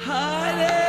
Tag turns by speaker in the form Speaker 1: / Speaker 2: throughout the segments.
Speaker 1: Hare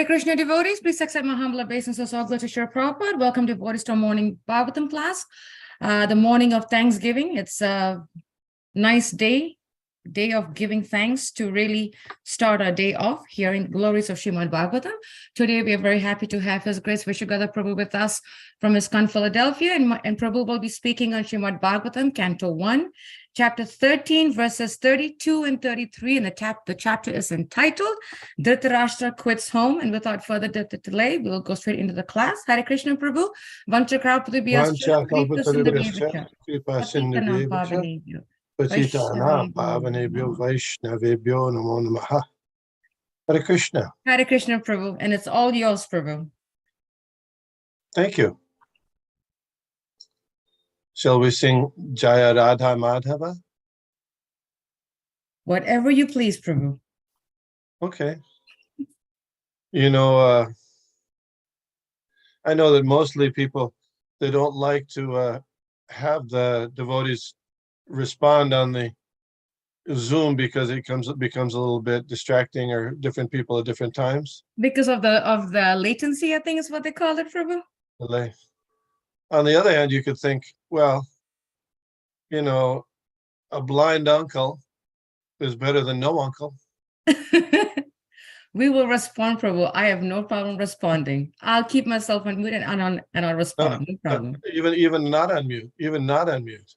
Speaker 1: Krishna devotees, please accept my humble obeisance. So glad to share Prabhupada. Welcome devotees to our morning Bhagavatam class. The morning of Thanksgiving. It's a nice day of giving thanks to really start our day off here in glories of Srimad Bhagavatam. Today, we are very happy to have His Grace Vishuddha Prabhu with us from ISKCON Philadelphia. And Prabhu will be speaking on Srimad Bhagavatam, Canto 1, chapter 13, verses 32 and 33. And the chapter is entitled Dhritarashtra Quits Home. And without further delay, we'll go straight into the class. Hare Krishna Prabhu. Vancha
Speaker 2: Vancha kalpatarubhyascha kripa sindhubhyascha patitana pavanebhyo vaishnavebhyo namo namaha. Hare Krishna.
Speaker 1: Hare Krishna Prabhu. And it's all yours, Prabhu.
Speaker 2: Thank you. Shall we sing Jaya Radha Madhava?
Speaker 1: Whatever you please, Prabhu.
Speaker 2: Okay. You know, I know that mostly people, they don't like to have the devotees respond on the Zoom because it becomes a little bit distracting, or different people at different times.
Speaker 1: Because of the latency, I think is what they call it, Prabhu.
Speaker 2: Delay. On the other hand, you could think, well, you know, a blind uncle is better than no uncle.
Speaker 1: We will respond, Prabhu. I have no problem responding. I'll keep myself on mute and I'll respond. No problem.
Speaker 2: Even not on mute. Even not on mute.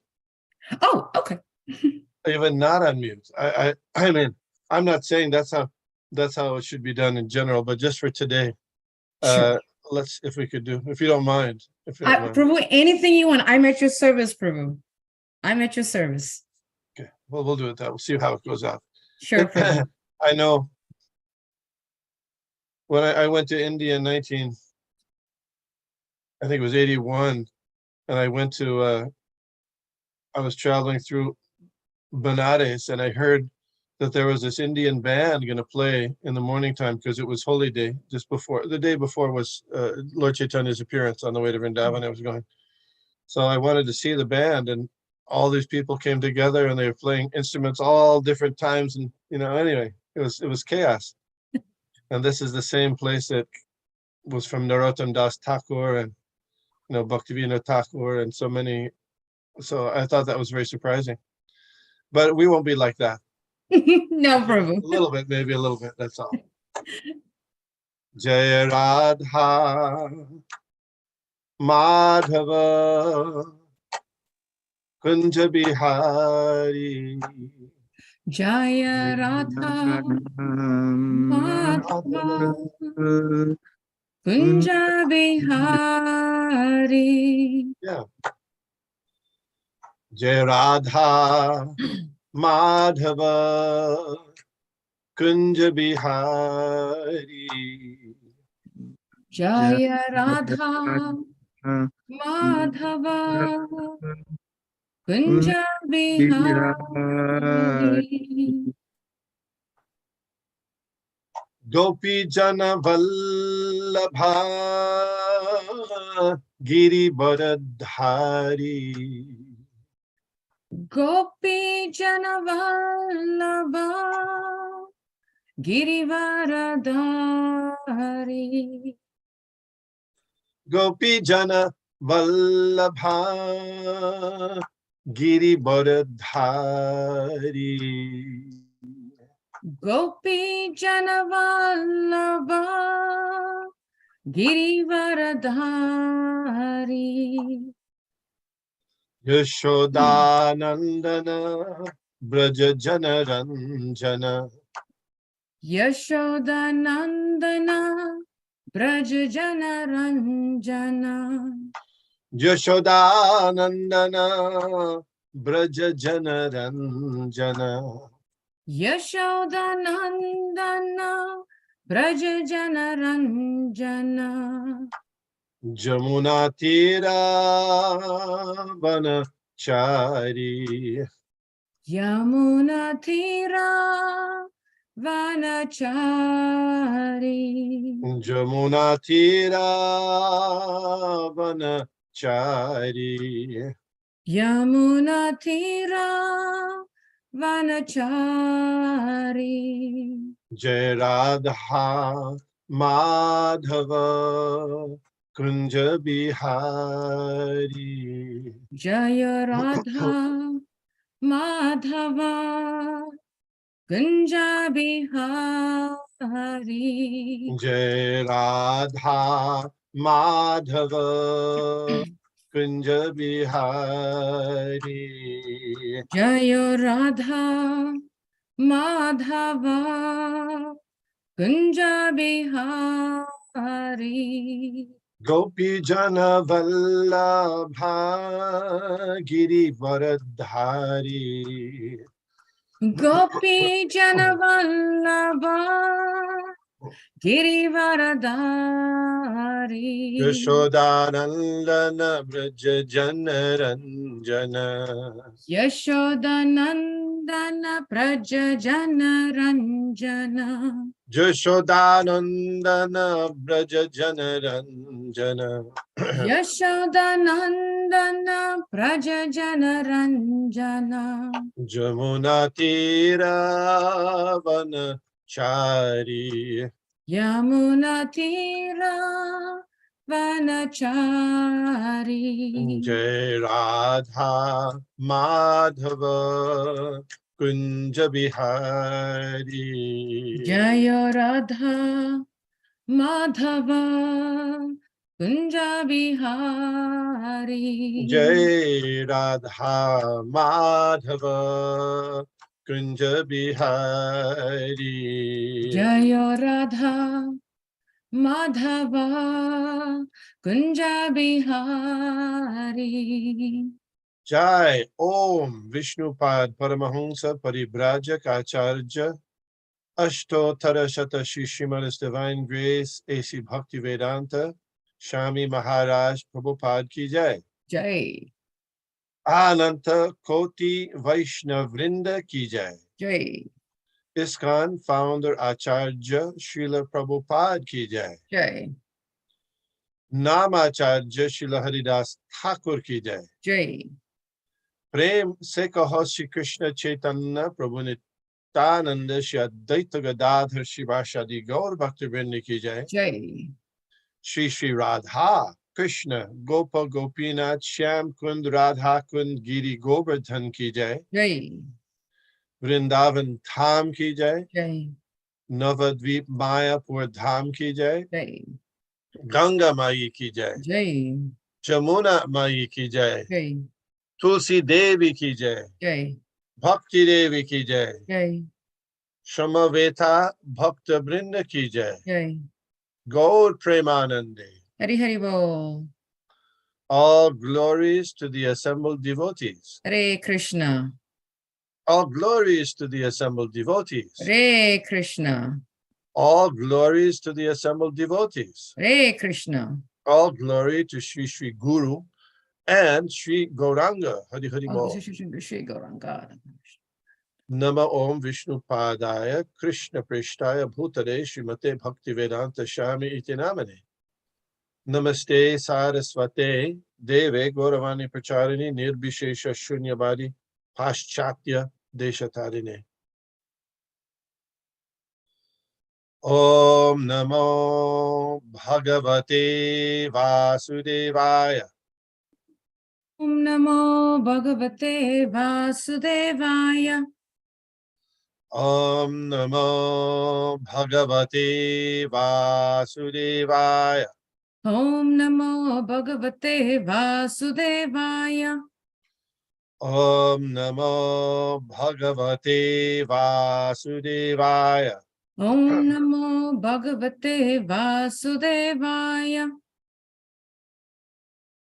Speaker 1: Oh, okay.
Speaker 2: Even not on mute. I mean, I'm not saying that's how it should be done in general, but just for today,
Speaker 1: Sure.
Speaker 2: let's, if we could do, if you don't mind.
Speaker 1: Prabhu, anything you want. I'm at your service, Prabhu. I'm at your service.
Speaker 2: Okay, well, we'll do it that. We'll see how it goes out.
Speaker 1: Sure, Prabhu.
Speaker 2: I know when I went to India in I think it was 81, and I went to, I was traveling through Benares, and I heard that there was this Indian band going to play in the morning time because it was Holy Day, the day before was Lord Chaitanya's appearance on the way to Vrindavan. I was going. So I wanted to see the band, and all these people came together and they were playing instruments all different times. And, you know, anyway, it was chaos. And this is the same place that was from Narottam Das Thakur and, you know, Bhaktivinoda Thakur and so many. So I thought that was very surprising. But we won't be like that.
Speaker 1: No, Prabhu.
Speaker 2: A little bit, maybe a little bit, that's all. Jaya Radha Madhava Kunja Bihari.
Speaker 1: Jaya Radha Madhava Kunja Bihari.
Speaker 2: Yeah. Jaya Radha Madhava Kunja Bihari.
Speaker 1: Jaya Radha Madhava Kunja Bihari.
Speaker 2: Gopi Jana Vallabha Giri Baradhari.
Speaker 1: Gopi Jana Vallabha Girivaradhari.
Speaker 2: Gopi Jana Vallabha Giri Baradhari.
Speaker 1: Gopi Jana Vallabha Girivaradhari.
Speaker 2: Yashodanandana Braja Jana Ranjana.
Speaker 1: Yashodanandana Braja Jana Ranjana.
Speaker 2: Yashodanandana Braja Jana Ranjana.
Speaker 1: Yashodanandana Braja Jana Ranjana.
Speaker 2: Jamuna Tira Vanachari.
Speaker 1: Yamuna Tira Vanachari.
Speaker 2: Jamuna Tira Vanachari.
Speaker 1: Yamuna Tira Vanachari.
Speaker 2: Jai Radha Madhava Kunja Bihari.
Speaker 1: Jaya Radha Madhava Kunja Bihari.
Speaker 2: Jai Radha Madhava Kunja Bihari.
Speaker 1: Jayo Radha Madhava Kunja Bihari.
Speaker 2: Gopi Jana Vallabha Giri Varadhari.
Speaker 1: Gopi Janavallabha Girivaradari.
Speaker 2: Yashodanandana Braja Janaranjana.
Speaker 1: Yashodanandana Praja Janaranjana.
Speaker 2: Yashodanandana Braja Janaranjana.
Speaker 1: Yashodanandana Praja Janaranjana.
Speaker 2: Jamuna Tira Vanachari.
Speaker 1: Yamuna Tira Vanachari.
Speaker 2: Jai Radha Madhava Kunja Bihari.
Speaker 1: Jaya Radha Madhava Kunja Bihari.
Speaker 2: Jai Radha Madhava Kunja Bihari.
Speaker 1: Jaya Radha Madhava Kunja Bihari.
Speaker 2: Jai Om Vishnupad Paramahamsa Paribrajak Acharya Ashtotara Shata Shishimanas Divine Grace A.C. Bhakti Vedanta Shami Maharaj Prabhupada Ki Jai.
Speaker 1: Jai.
Speaker 2: Ananta Koti Vaishnav Vrinda Ki Jai.
Speaker 1: Jai.
Speaker 2: ISKCON founder Acharya Srila Prabhupada Ki Jai.
Speaker 1: Jai.
Speaker 2: Namacharya Srila Haridas Thakur Ki Jai.
Speaker 1: Jai.
Speaker 2: Prem se kaho Shri Krishna Chaitanya Prabhu Nityananda Shri Advaita Gadadhar Shivashadi Gaur Bhaktivinoda Ki Jai.
Speaker 1: Jai.
Speaker 2: Shri Shri Radha Krishna Gopa Gopinath Shyam Kund Radha Kund Giri Govardhan Ki Jai.
Speaker 1: Jai.
Speaker 2: Vrindavan Dham Ki Jai.
Speaker 1: Jai.
Speaker 2: Navadvip Mayapur Dham Ki Jai.
Speaker 1: Jai.
Speaker 2: Ganga Mai Ki Jai.
Speaker 1: Jai.
Speaker 2: Jamuna Mai Ki Jai.
Speaker 1: Jai.
Speaker 2: Tulsi Devi Ki Jai.
Speaker 1: Jai.
Speaker 2: Bhakti Devi Ki Jai.
Speaker 1: Jai.
Speaker 2: Shamaveta Bhakta Brinda Ki Jai.
Speaker 1: Jai.
Speaker 2: Gaur Premanande.
Speaker 1: Hari Hari Bol.
Speaker 2: All glories to the assembled devotees.
Speaker 1: Hare Krishna.
Speaker 2: All glories to the assembled devotees.
Speaker 1: Hare Krishna.
Speaker 2: All glories to the assembled devotees.
Speaker 1: Hare Krishna.
Speaker 2: All glory to Sri Sri Guru and Sri Gauranga. Hari Hari Bol.
Speaker 1: Shri Gauranga.
Speaker 2: Nama Om Vishnu Padaya Krishna Prishtaya Bhutare Srimate Bhakti Vedanta Shami Iti Namane. Namaste Saraswate Deve Gauravani Pracharini Nirbishesha Shunyabadi Paschatya Deshatarine. Om Namo Bhagavate Vasudevaya.
Speaker 1: Om Namo Bhagavate Vasudevaya.
Speaker 2: Om Namo Bhagavate Vasudevaya.
Speaker 1: Om Namo Bhagavate Vasudevaya.
Speaker 2: Om Namo Bhagavate Vasudevaya.
Speaker 1: Om Namo Bhagavate Vasudevaya.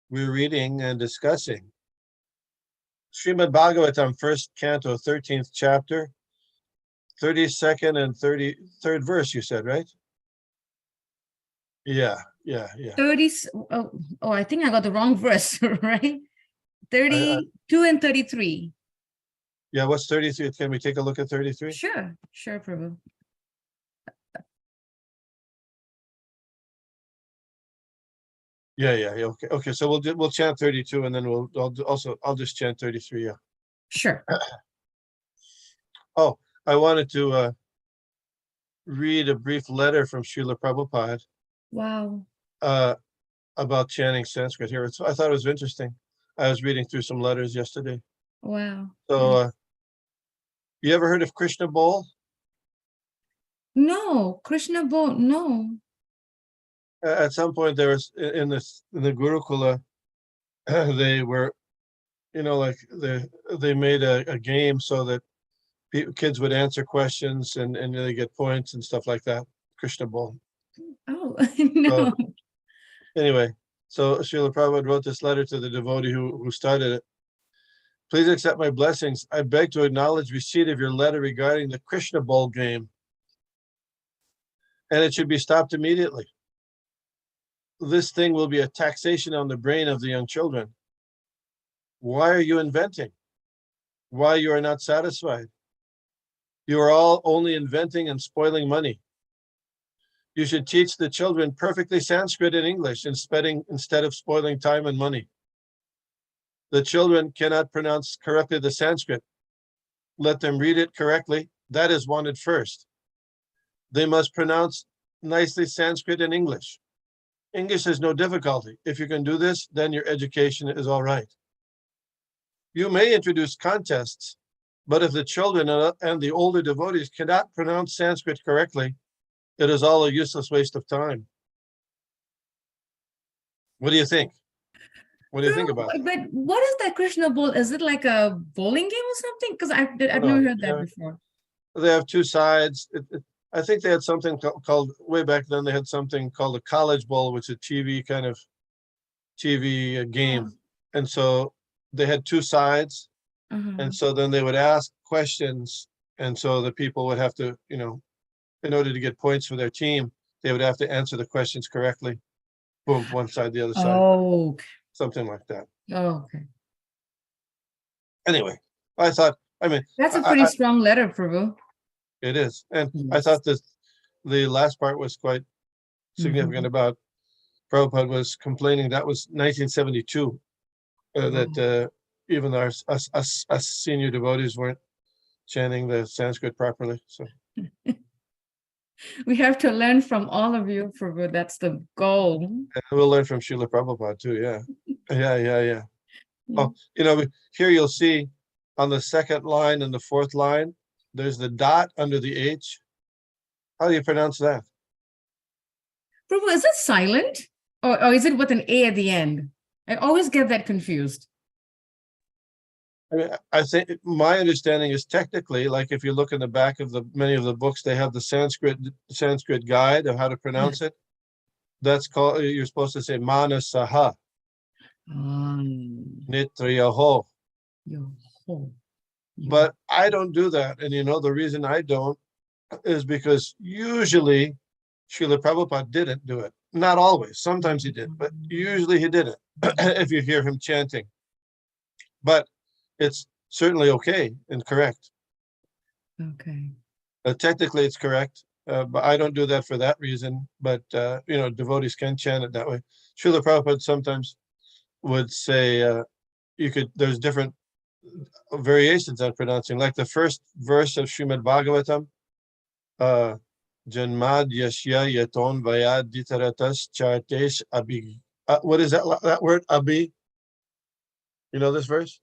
Speaker 2: We're reading and discussing Srimad Bhagavatam, first canto, 13th chapter, 32nd and 33rd verse, you said, right? Yeah.
Speaker 1: 30, I think I got the wrong verse, right? 32 and 33.
Speaker 2: Yeah, what's 33? Can we take a look at 33?
Speaker 1: Sure, Prabhu.
Speaker 2: Yeah. Okay. So we'll chant 32, and then I'll just chant 33. Yeah.
Speaker 1: Sure.
Speaker 2: Oh, I wanted to read a brief letter from Srila Prabhupada.
Speaker 1: Wow.
Speaker 2: About chanting Sanskrit here. I thought it was interesting. I was reading through some letters yesterday.
Speaker 1: Wow.
Speaker 2: So, you ever heard of Krishna Bol?
Speaker 1: No, Krishna Bol, no.
Speaker 2: At some point, there was in the Gurukula, they were, like they made a game so that kids would answer questions and they get points and stuff like that. Krishna Ball.
Speaker 1: Oh,
Speaker 2: So
Speaker 1: no.
Speaker 2: anyway, so Srila Prabhupada wrote this letter to the devotee who started it. Please accept my blessings. I beg to acknowledge receipt of your letter regarding the Krishna Ball game, and it should be stopped immediately. This thing will be a taxation on the brain of the young children. Why are you inventing? Why you are not satisfied? You are all only inventing and spoiling money. You should teach the children perfectly Sanskrit and English instead of spoiling time and money. The children cannot pronounce correctly the Sanskrit. Let them read it correctly. That is wanted first. They must pronounce nicely Sanskrit and English. English is no difficulty. If you can do this, then your education is all right. You may introduce contests, but if the children and the older devotees cannot pronounce Sanskrit correctly, it is all a useless waste of time. What do you think? What do you think about that?
Speaker 1: But what is that Krishna Bowl? Is it like a bowling game or something? Because I've never heard that before.
Speaker 2: They have two sides. I think they had something called, way back then, they had something called a college bowl, which is a TV game. And so they had two sides. And so then they would ask questions. And so the people would have to, in order to get points for their team, they would have to answer the questions correctly. Boom, one side, the other side.
Speaker 1: Oh,
Speaker 2: something like that.
Speaker 1: Oh, okay.
Speaker 2: Anyway, I thought,
Speaker 1: that's a pretty strong letter, Prabhu.
Speaker 2: It is. And I thought that the last part was quite significant about Prabhupada was complaining. That was 1972, that even us senior devotees weren't chanting the Sanskrit properly. So
Speaker 1: we have to learn from all of you, Prabhu. That's the goal.
Speaker 2: And we'll learn from Srila Prabhupada too. Yeah. Yeah. Oh, here you'll see on the second line and the fourth line, there's the dot under the H. How do you pronounce that?
Speaker 1: Prabhu, is it silent or is it with an A at the end? I always get that confused.
Speaker 2: I think my understanding is technically, like if you look in the back of many of the books, they have the Sanskrit guide of how to pronounce it. That's called, you're supposed to say Manasaha. Nitrayaho. But I don't do that. And the reason I don't is because usually Srila Prabhupada didn't do it. Not always. Sometimes he did, but usually he didn't, if you hear him chanting. But it's certainly okay and correct.
Speaker 1: Okay.
Speaker 2: Technically, it's correct, but I don't do that for that reason. But, devotees can chant it that way. Srila Prabhupada sometimes would say, there's different variations on pronouncing, like the first verse of Srimad Bhagavatam, Janmad Yashya Yaton Vayad Ditaratas Chartesh Abhi. What is that word? Abhi? You know this verse?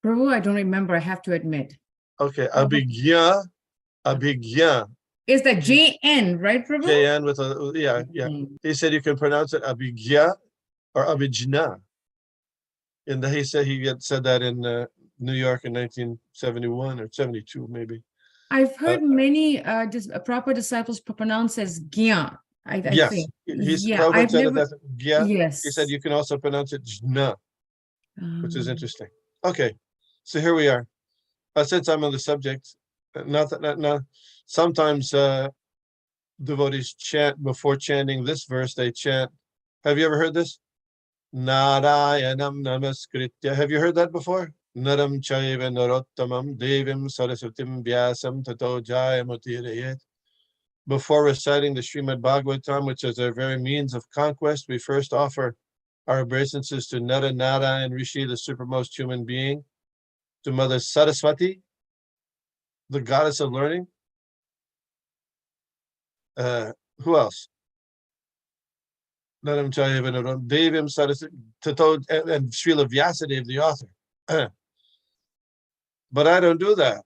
Speaker 1: Prabhu, I don't remember, I have to admit.
Speaker 2: Okay, Abhigya.
Speaker 1: Is that JN, right, Prabhu?
Speaker 2: JN with a, yeah. He said you can pronounce it Abhigya or Abhijna. And he said he had said that in New York in 1971 or 72, maybe.
Speaker 1: I've heard many proper disciples pronounce as Gya. I think.
Speaker 2: Prabhupada said that's Gya.
Speaker 1: Yes.
Speaker 2: He said you can also pronounce it Jna, which is interesting. Okay, so here we are. Since I'm on the subject, sometimes devotees chant before chanting this verse. They chant. Have you ever heard this? Narayanam namaskritya. Have you heard that before? Naram chaiva narottamam devim saraswatim vyasam tato jayamutirayet. Before reciting the Srimad Bhagavatam, which is our very means of conquest, we first offer our obeisances to Nara Narayan Rishi, the supermost human being, to Mother Saraswati, the goddess of learning. Who else? Naram Chayava Naram Devim Saraswati and Srila Vyasadeva, the author. But I don't do that.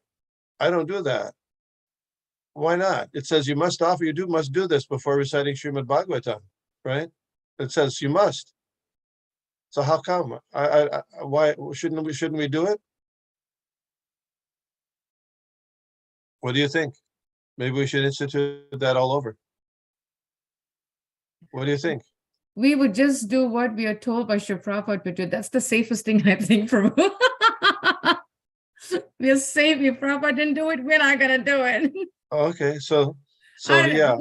Speaker 2: Why not? It says you must do this before reciting Srimad Bhagavatam, right? It says you must. So how come? Why shouldn't we do it? What do you think? Maybe we should institute that all over. What do you think?
Speaker 1: We would just do what we are told by Srila Prabhupada to do. That's the safest thing, I think, Prabhu. We are safe. If Prabhupada didn't do it, we're not gonna do it.
Speaker 2: Okay, so yeah,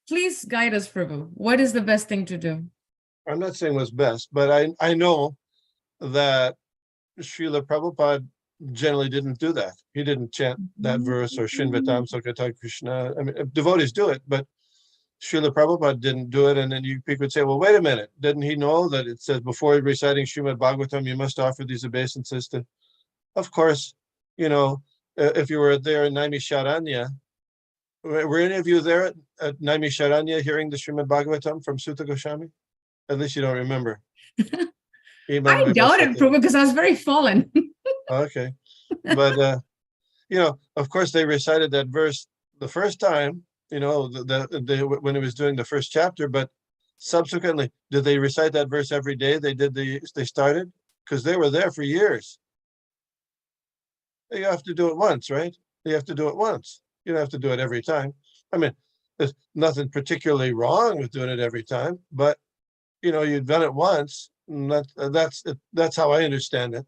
Speaker 1: Please guide us, Prabhu. What is the best thing to do?
Speaker 2: I'm not saying what's best, but I know that Srila Prabhupada generally didn't do that. He didn't chant that verse or Shinvatam Sakata Krishna. I mean, devotees do it, but Srila Prabhupada didn't do it. And then people would say, well, wait a minute. Didn't he know that it says before reciting Srimad Bhagavatam, you must offer these obeisances to, of course, if you were there in Naimisharanya, were any of you there at Naimisharanya hearing the Srimad Bhagavatam from Sutta Goswami? At least you don't remember.
Speaker 1: I doubt it, Prabhu, because I was very fallen.
Speaker 2: Okay. But, of course, they recited that verse the first time, when it was doing the first chapter, but subsequently, did they recite that verse every day? They started? Because they were there for years. You have to do it once, right? You have to do it once. You don't have to do it every time. I mean, there's nothing particularly wrong with doing it every time, but you've done it once. And that's how I understand it.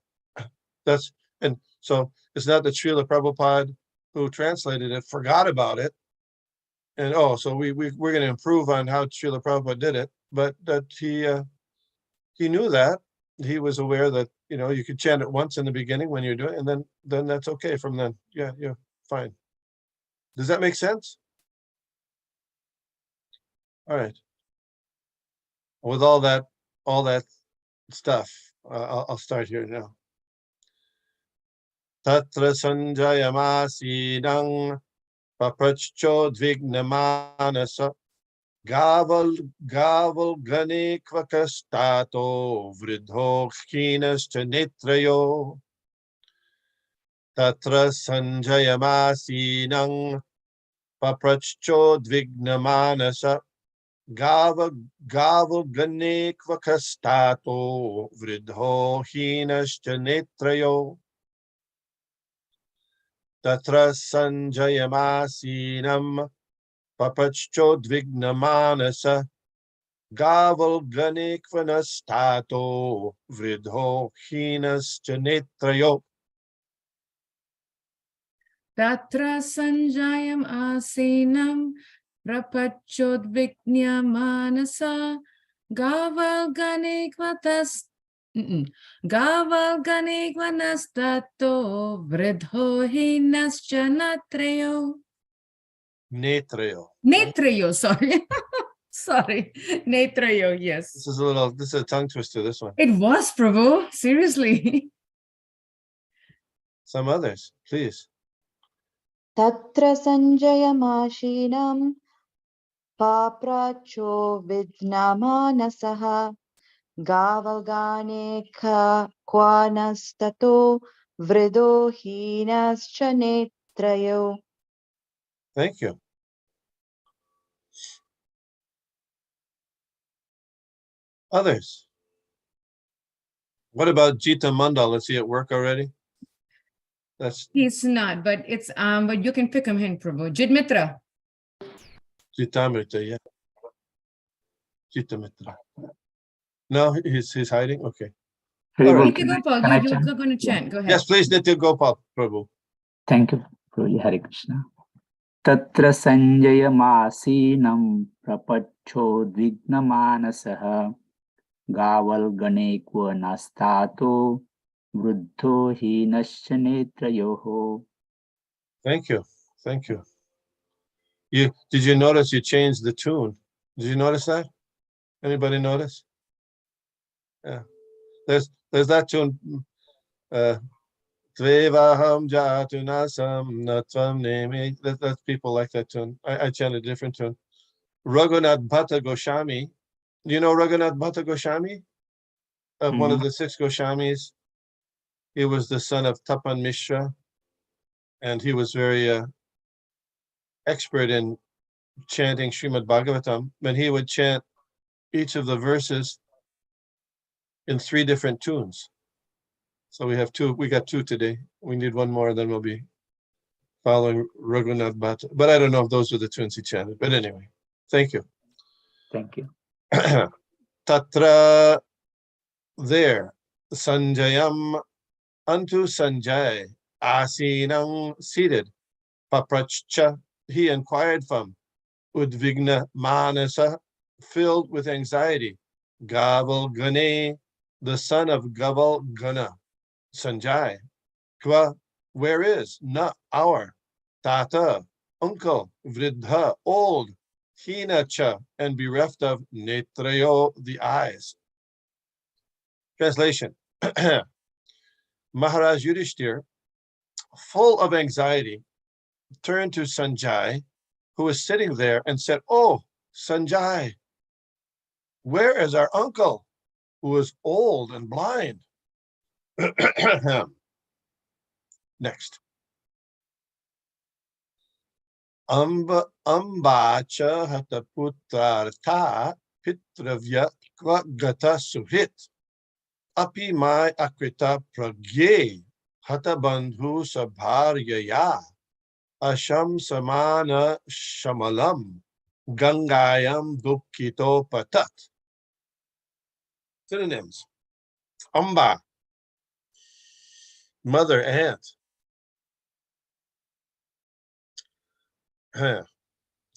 Speaker 2: And so it's not that Srila Prabhupada, who translated it, forgot about it. And so we're going to improve on how Srila Prabhupada did it, but that he knew that. He was aware that you could chant it once in the beginning when you're doing it, and then that's okay from then. Yeah, fine. Does that make sense? All right. With all that stuff, I'll start here now. Tatra sanjayamasinang paprachchodvignamanasa gaval ganikvakastato vridho khinascha netrayo. Tatra sanjayamasinang paprachchodvignamanasa gaval ganikvakastato vridho khinascha netrayo. Tatra sanjayamasinam papachchodvignamanasa gaval ganikvanastato vridho khinascha netrayo.
Speaker 1: Tatra sanjayam asinam prapachodvignamanasa gaval ganikvatas gaval ganikvanastato vridho hinascha natrayo. Netrayo, sorry. Sorry. Netrayo, yes.
Speaker 2: This is a tongue twister, this one.
Speaker 1: It was, Prabhu. Seriously.
Speaker 2: Some others, please.
Speaker 3: Tatra sanjayamasinam papracho vidnamanasaha gavalgane kwanastato vrido hinascha netrayo.
Speaker 2: Thank you. Others. What about Jita Mandal? Is he at work already?
Speaker 1: He's not, but it's but you can pick him in, Prabhu. Jidmitra.
Speaker 2: Jitamrita, yeah. Jitamitra. No, he's hiding. Okay.
Speaker 1: Nitya Gopal, you're going to chant. Go ahead.
Speaker 2: Yes, please, Nitya Gopal, Prabhu.
Speaker 4: Thank you, Prabhuji. Hare Krishna. Tatra sanjayamasinam prapachodvignamanasah gaval ganekva nastato vruddho hinascha netrayoho.
Speaker 2: Thank you. Did you notice you changed the tune? Did you notice that? Anybody notice? Yeah. There's that tune. Tvevaham jatunasam natvam neme. That's people like that tune. I chant a different tune. Raghunath Bhatta Goswami. Do you know Raghunath Bhatta Goswami? One of the 6 Goswamis. He was the son of Tapan Mishra, and he was very expert in chanting Srimad Bhagavatam. When he would chant each of the verses, in 3 different tunes. So we have 2, we got 2 today. We need 1 more, then we'll be following Raghunath Bhatta. But I don't know if those were the tunes he chanted. But anyway, thank you.
Speaker 4: Thank you.
Speaker 2: Tatra, there, Sanjayam, unto Sanjay, Asinam, seated, Paprachcha, he inquired from, Udvigna Manasa, filled with anxiety, Gaval Gane, the son of Gaval Gana, Sanjay, Kva, where is, na, our, Tata, uncle, Vridha, old, Hinacha, and bereft of Netrayo, the eyes. Translation. Maharaj Yudhishthir, full of anxiety, turned to Sanjay, who was sitting there, and said, "Oh, Sanjay, where is our uncle, who is old and blind?" Next. Ambacha hataputrartha pitravya gata suhrit api mai akrita pragye hatabandhu sabharyaya asham samana shamalam gangayam dukkito patat. Synonyms. Amba, mother, aunt.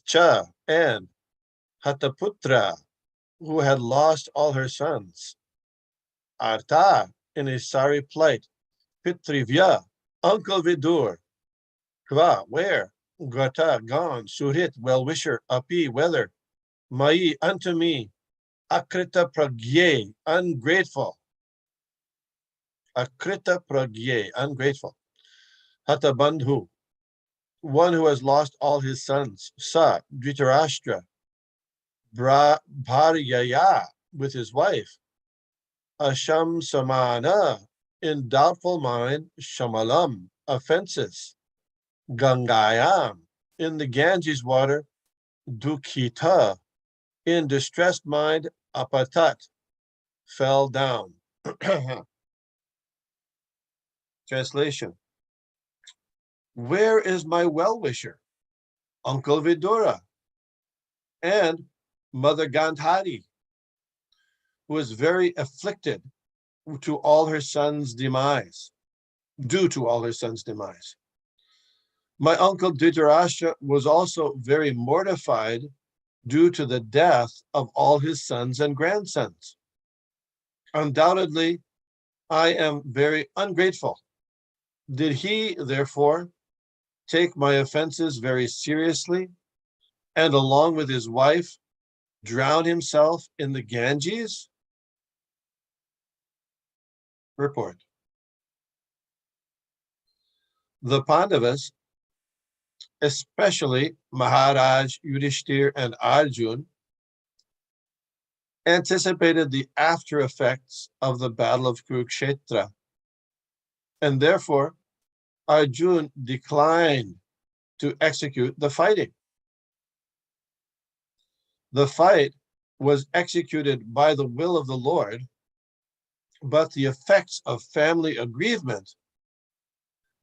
Speaker 2: Cha, and Hataputra, who had lost all her sons. Artha, in a sorry plight. Pitrivya, Uncle Vidur. Kva, where? Gata, gone. Surit, well-wisher. Api, whether. Mai, unto me. Akrita pragye, ungrateful. Akrita pragye, ungrateful. Hatabandhu, one who has lost all his sons. Sa, Dhritarashtra. Bharyaya, with his wife. Asham samana, in doubtful mind. Shamalam, offenses. Gangayam, in the Ganges water. Dukkita, in distressed mind. Apatat, fell down. Translation. Where is my well-wisher, Uncle Vidura, and Mother Gandhari, who is very afflicted to all her son's demise, due to all her son's demise. My uncle Dhritarashtra was also very mortified due to the death of all his sons and grandsons. Undoubtedly, I am very ungrateful. Did he, therefore, take my offenses very seriously, and along with his wife, drown himself in the Ganges? Report. The Pandavas, especially Maharaj Yudhishthir and Arjun, anticipated the after effects of the Battle of Kurukshetra, and therefore Arjun declined to execute the fighting. The fight was executed by the will of the Lord, but the effects of family aggrievement,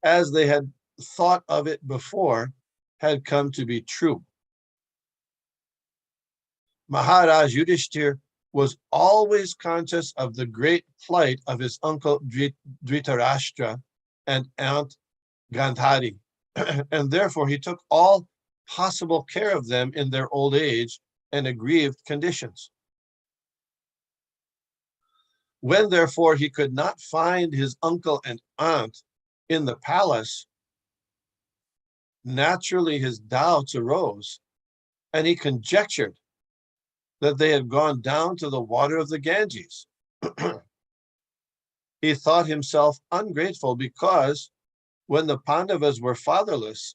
Speaker 2: as they had thought of it before, had come to be true. Maharaj Yudhishthir was always conscious of the great plight of his uncle Dhritarashtra and aunt Gandhari, and therefore he took all possible care of them in their old age and aggrieved conditions. When therefore he could not find his uncle and aunt in the palace, naturally his doubts arose, and he conjectured that they had gone down to the water of the Ganges. He thought himself ungrateful because when the Pandavas were fatherless,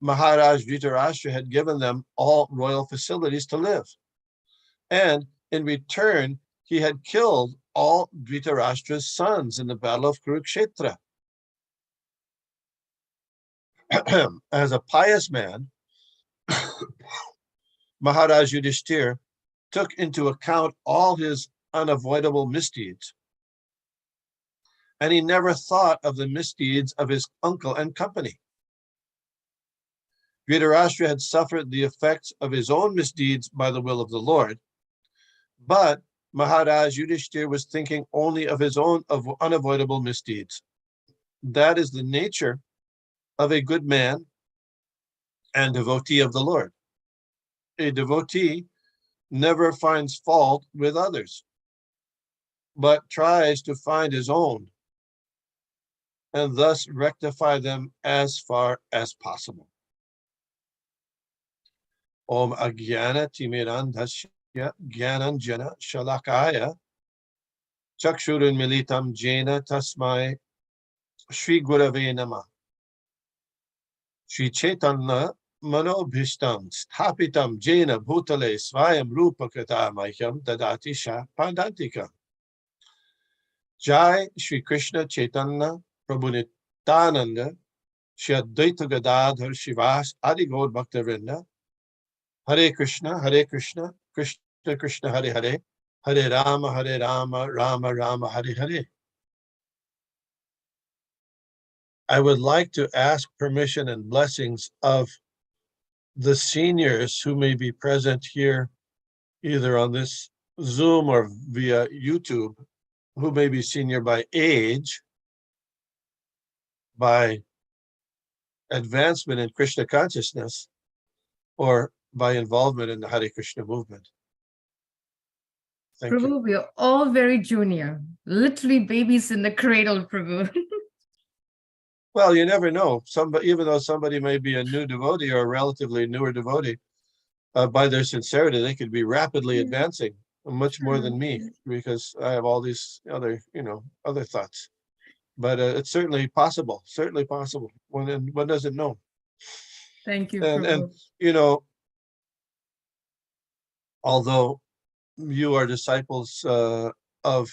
Speaker 2: Maharaj Dhritarashtra had given them all royal facilities to live. And in return, he had killed all Dhritarashtra's sons in the Battle of Kurukshetra. As a pious man, Maharaj Yudhishthir took into account all his unavoidable misdeeds and he never thought of the misdeeds of his uncle and company. Dhritarashtra had suffered the effects of his own misdeeds by the will of the Lord, but Maharaj Yudhishthira was thinking only of his own unavoidable misdeeds. That is the nature of a good man and devotee of the Lord. A devotee never finds fault with others, but tries to find his own and thus rectify them as far as possible. Om Agyana Timirandhasya Gyananjana Shalakaya Chakshurun Militam Jena Tasmai Shri Gurave Namah. Shri Chaitanya Manobhishtam Sthapitam Jena Bhutale Svayam Rupakata Mahyam Dadati Sha Padantika. Jai Shri Krishna Chaitanya Prabhu Nityananda Shri Advaita Gadadhar Shivas Adi Gaur Bhaktivinoda. Hare Krishna, Krishna Krishna, Hare Hare, Hare Rama, Rama Rama, Hare Hare. I would like to ask permission and blessings of the seniors who may be present here, either on this Zoom or via YouTube, who may be senior by age, by advancement in Krishna consciousness, or by involvement in the Hare Krishna movement. Thank you.
Speaker 1: Prabhu, we are all very junior, literally babies in the cradle, Prabhu.
Speaker 2: Well, you never know. Even though somebody may be a new devotee or a relatively newer devotee, by their sincerity, they could be rapidly advancing, much more than me, because I have all these other, other thoughts. But it's certainly possible. Certainly possible. One doesn't know.
Speaker 1: Thank you,
Speaker 2: And
Speaker 1: Prabhu.
Speaker 2: Although you are disciples of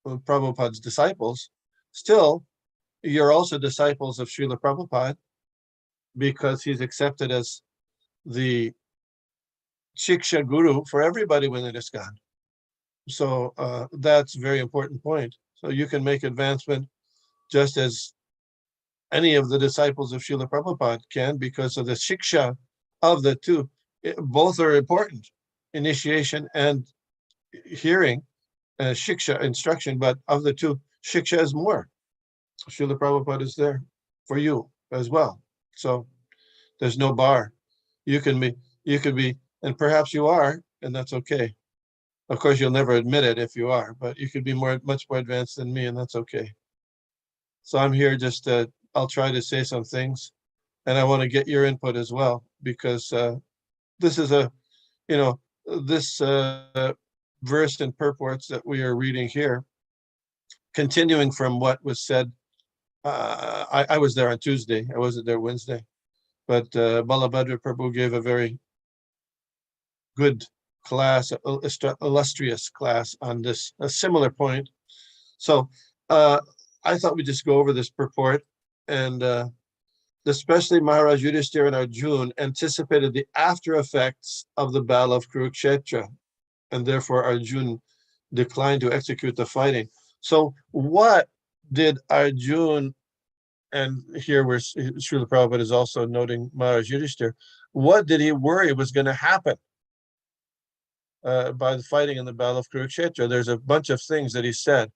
Speaker 2: Prabhupada's disciples, still you're also disciples of Srila Prabhupada, because he's accepted as the Shiksha Guru for everybody within ISKCON. So that's a very important point. So you can make advancement just as any of the disciples of Srila Prabhupada can, because of the Shiksha of the two. Both are important, initiation and hearing, Shiksha, instruction, but of the two, Shiksha is more. Srila Prabhupada is there for you as well. So there's no bar. You could be, and perhaps you are, and that's okay. Of course, you'll never admit it if you are, but you could be much more advanced than me, and that's okay. So I'm here just I'll try to say some things, and I want to get your input as well, because this is this verse and purports that we are reading here, continuing from what was said. I was there on Tuesday. I wasn't there Wednesday, but Balabhadra Prabhu gave a very good class, illustrious class on this, a similar point. So I thought we'd just go over this purport, and especially Maharaj Yudhishthira and Arjuna anticipated the after effects of the battle of Kurukshetra, and therefore Arjuna declined to execute the fighting. So what did Arjuna, and here where Srila Prabhupada is also noting Maharaj Yudhishthira, what did he worry was going to happen by the fighting in the battle of Kurukshetra? There's a bunch of things that he said.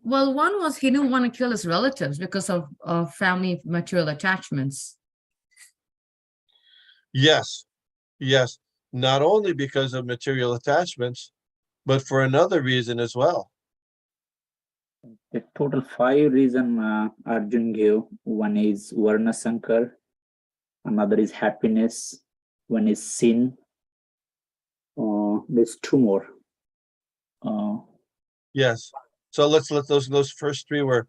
Speaker 1: Well, one was he didn't want to kill his relatives because of family material attachments.
Speaker 2: Yes, not only because of material attachments, but for another reason as well.
Speaker 4: The total 5 reasons Arjun gave. One is Varna Sankar, another is happiness, one is sin. There's 2 more.
Speaker 2: Yes. So let's let those first 3 were,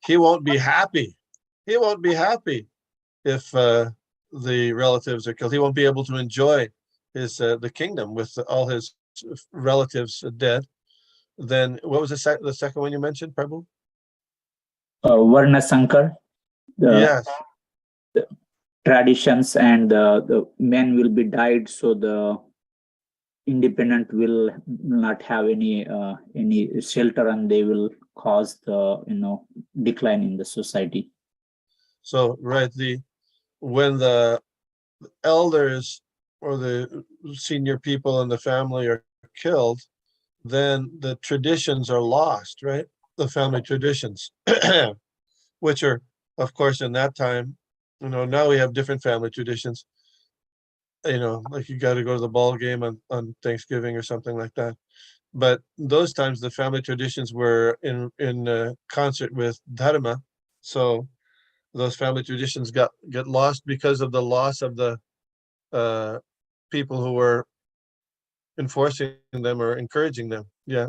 Speaker 2: he won't be happy. He won't be happy if the relatives are killed. He won't be able to enjoy his the kingdom with all his relatives dead. Then what was the second one you mentioned, Prabhu?
Speaker 4: Varna Sankar.
Speaker 2: Yes.
Speaker 4: Traditions, and the men will be died, so the independent will not have any shelter, and they will cause the decline in the society.
Speaker 2: So, right, when the elders or the senior people in the family are killed, then the traditions are lost, right? The family traditions, which are, of course, in that time, now we have different family traditions. Like you got to go to the ball game on Thanksgiving or something like that. But those times, the family traditions were in concert with dharma. So those family traditions get lost because of the loss of the people who were enforcing them or encouraging them. Yeah.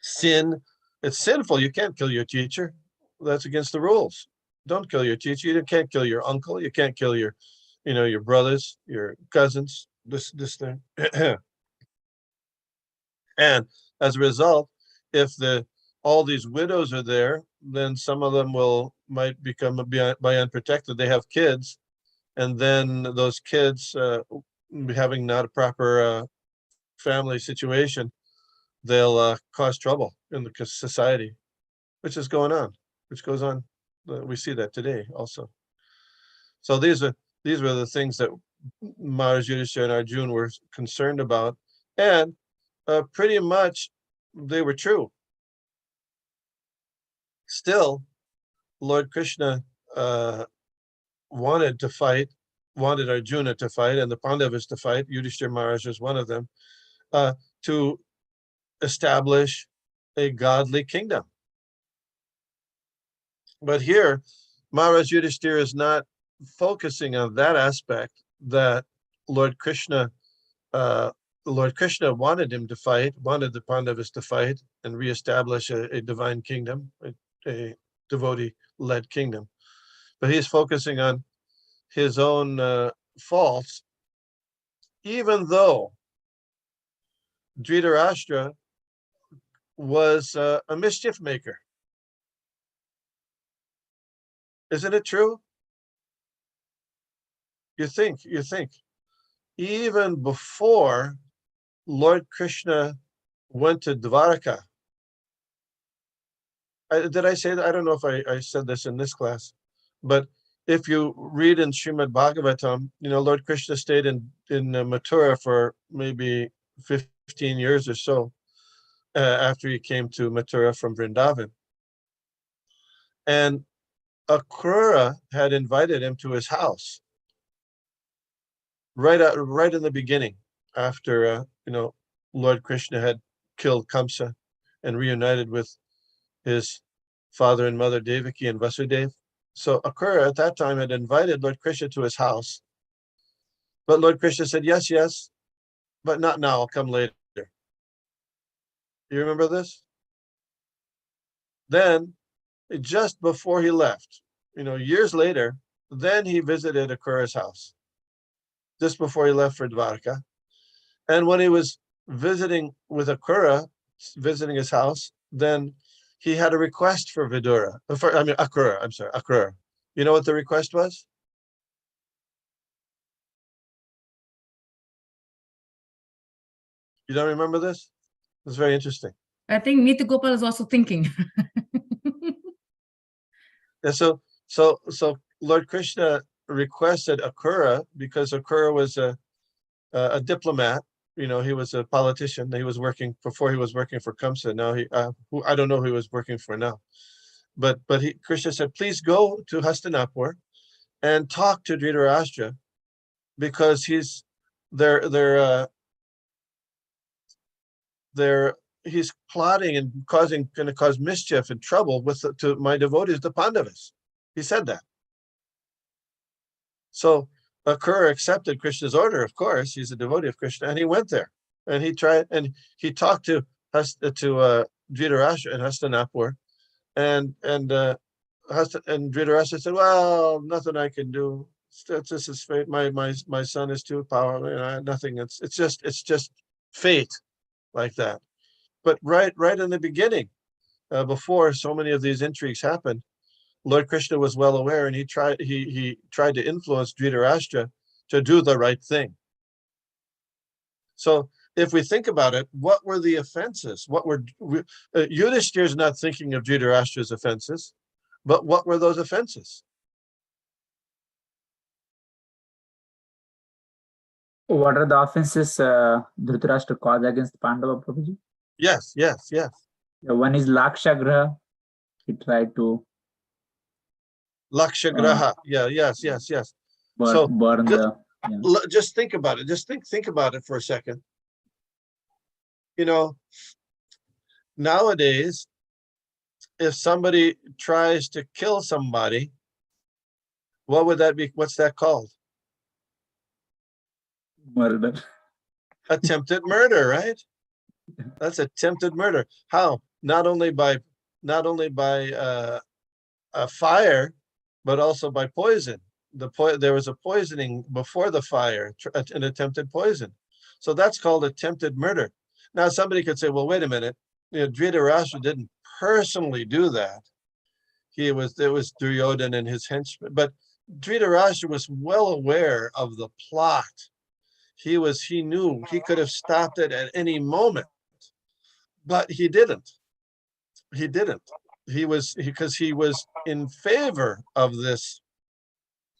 Speaker 2: Sin, it's sinful. You can't kill your teacher. That's against the rules. Don't kill your teacher. You can't kill your uncle. You can't kill your brothers, your cousins, this thing. And as a result, if all these widows are there, then some of them might become by unprotected. They have kids, and then those kids having not a proper family situation, they'll cause trouble in the society, which goes on. We see that today also. So these were the things that Maharaj Yudhishthira and Arjuna were concerned about, and pretty much they were true. Still, Lord Krishna wanted Arjuna to fight, and the Pandavas to fight. Yudhishthira Maharaj was one of them, to establish a godly kingdom. But here, Maharaj Yudhishthira is not focusing on that aspect that Lord Krishna wanted him to fight, wanted the Pandavas to fight and reestablish a divine kingdom, a devotee-led kingdom. But he's focusing on his own faults, even though Dhritarashtra was a mischief maker. Isn't it true? You think, even before Lord Krishna went to Dwarka, did I say that? I don't know if I said this in this class, but if you read in Srimad Bhagavatam, Lord Krishna stayed in Mathura for maybe 15 years or so after he came to Mathura from Vrindavan. And Akrura had invited him to his house right in the beginning, after Lord Krishna had killed Kamsa and reunited with his father and mother Devaki and Vasudeva. So Akrura at that time had invited Lord Krishna to his house, but Lord Krishna said, yes, but not now, I'll come later. You remember this? Then, just before he left, years later, then he visited Akrura's house, just before he left for Dwarka. And when he was visiting with Akrura, visiting his house, then he had a request for Akrura. You know what the request was? You don't remember this? It's very interesting.
Speaker 1: I think Nitya Gopal is also thinking.
Speaker 2: And so Lord Krishna requested Akrura, because Akrura was a diplomat. He was a politician. He was working before he was working for Kamsa. Now I don't know who he was working for now, but Krishna said, please go to Hastinapur and talk to Dhritarashtra, because he's he's plotting and going to cause mischief and trouble to my devotees, the Pandavas. He said that. So Akrura accepted Krishna's order, of course. He's a devotee of Krishna, and he went there, and he talked to Dhritarashtra in Hastinapur, and Dhritarashtra said, well, nothing I can do. It's just his fate. My son is too powerful. Nothing. It's just fate, like that. But right in the beginning, before so many of these intrigues happened, Lord Krishna was well aware, and he tried to influence Dhritarashtra to do the right thing. So if we think about it, what were the offenses? What were Yudhishthir is not thinking of Dhritarashtra's offenses, but what were those offenses?
Speaker 4: What are the offenses Dhritarashtra caused against Pandava, Prabhuji?
Speaker 2: Yes, yes, yes.
Speaker 4: One is Lakshagraha. He tried to
Speaker 2: Lakshagraha. Yeah, yes, yes, yes. So
Speaker 4: burn
Speaker 2: just,
Speaker 4: the.
Speaker 2: just think about it. Just think about it for a second. You know, nowadays, if somebody tries to kill somebody, what would that be? What's that called?
Speaker 4: Murder.
Speaker 2: Attempted murder, right? That's attempted murder. How? Not only by a fire, but also by poison. There was a poisoning before the fire, an attempted poison. So that's called attempted murder. Now somebody could say, well, wait a minute. Dhritarashtra didn't personally do that. It was Duryodhana and his henchmen, but Dhritarashtra was well aware of the plot. He knew he could have stopped it at any moment, but he didn't. Because he was in favor of this,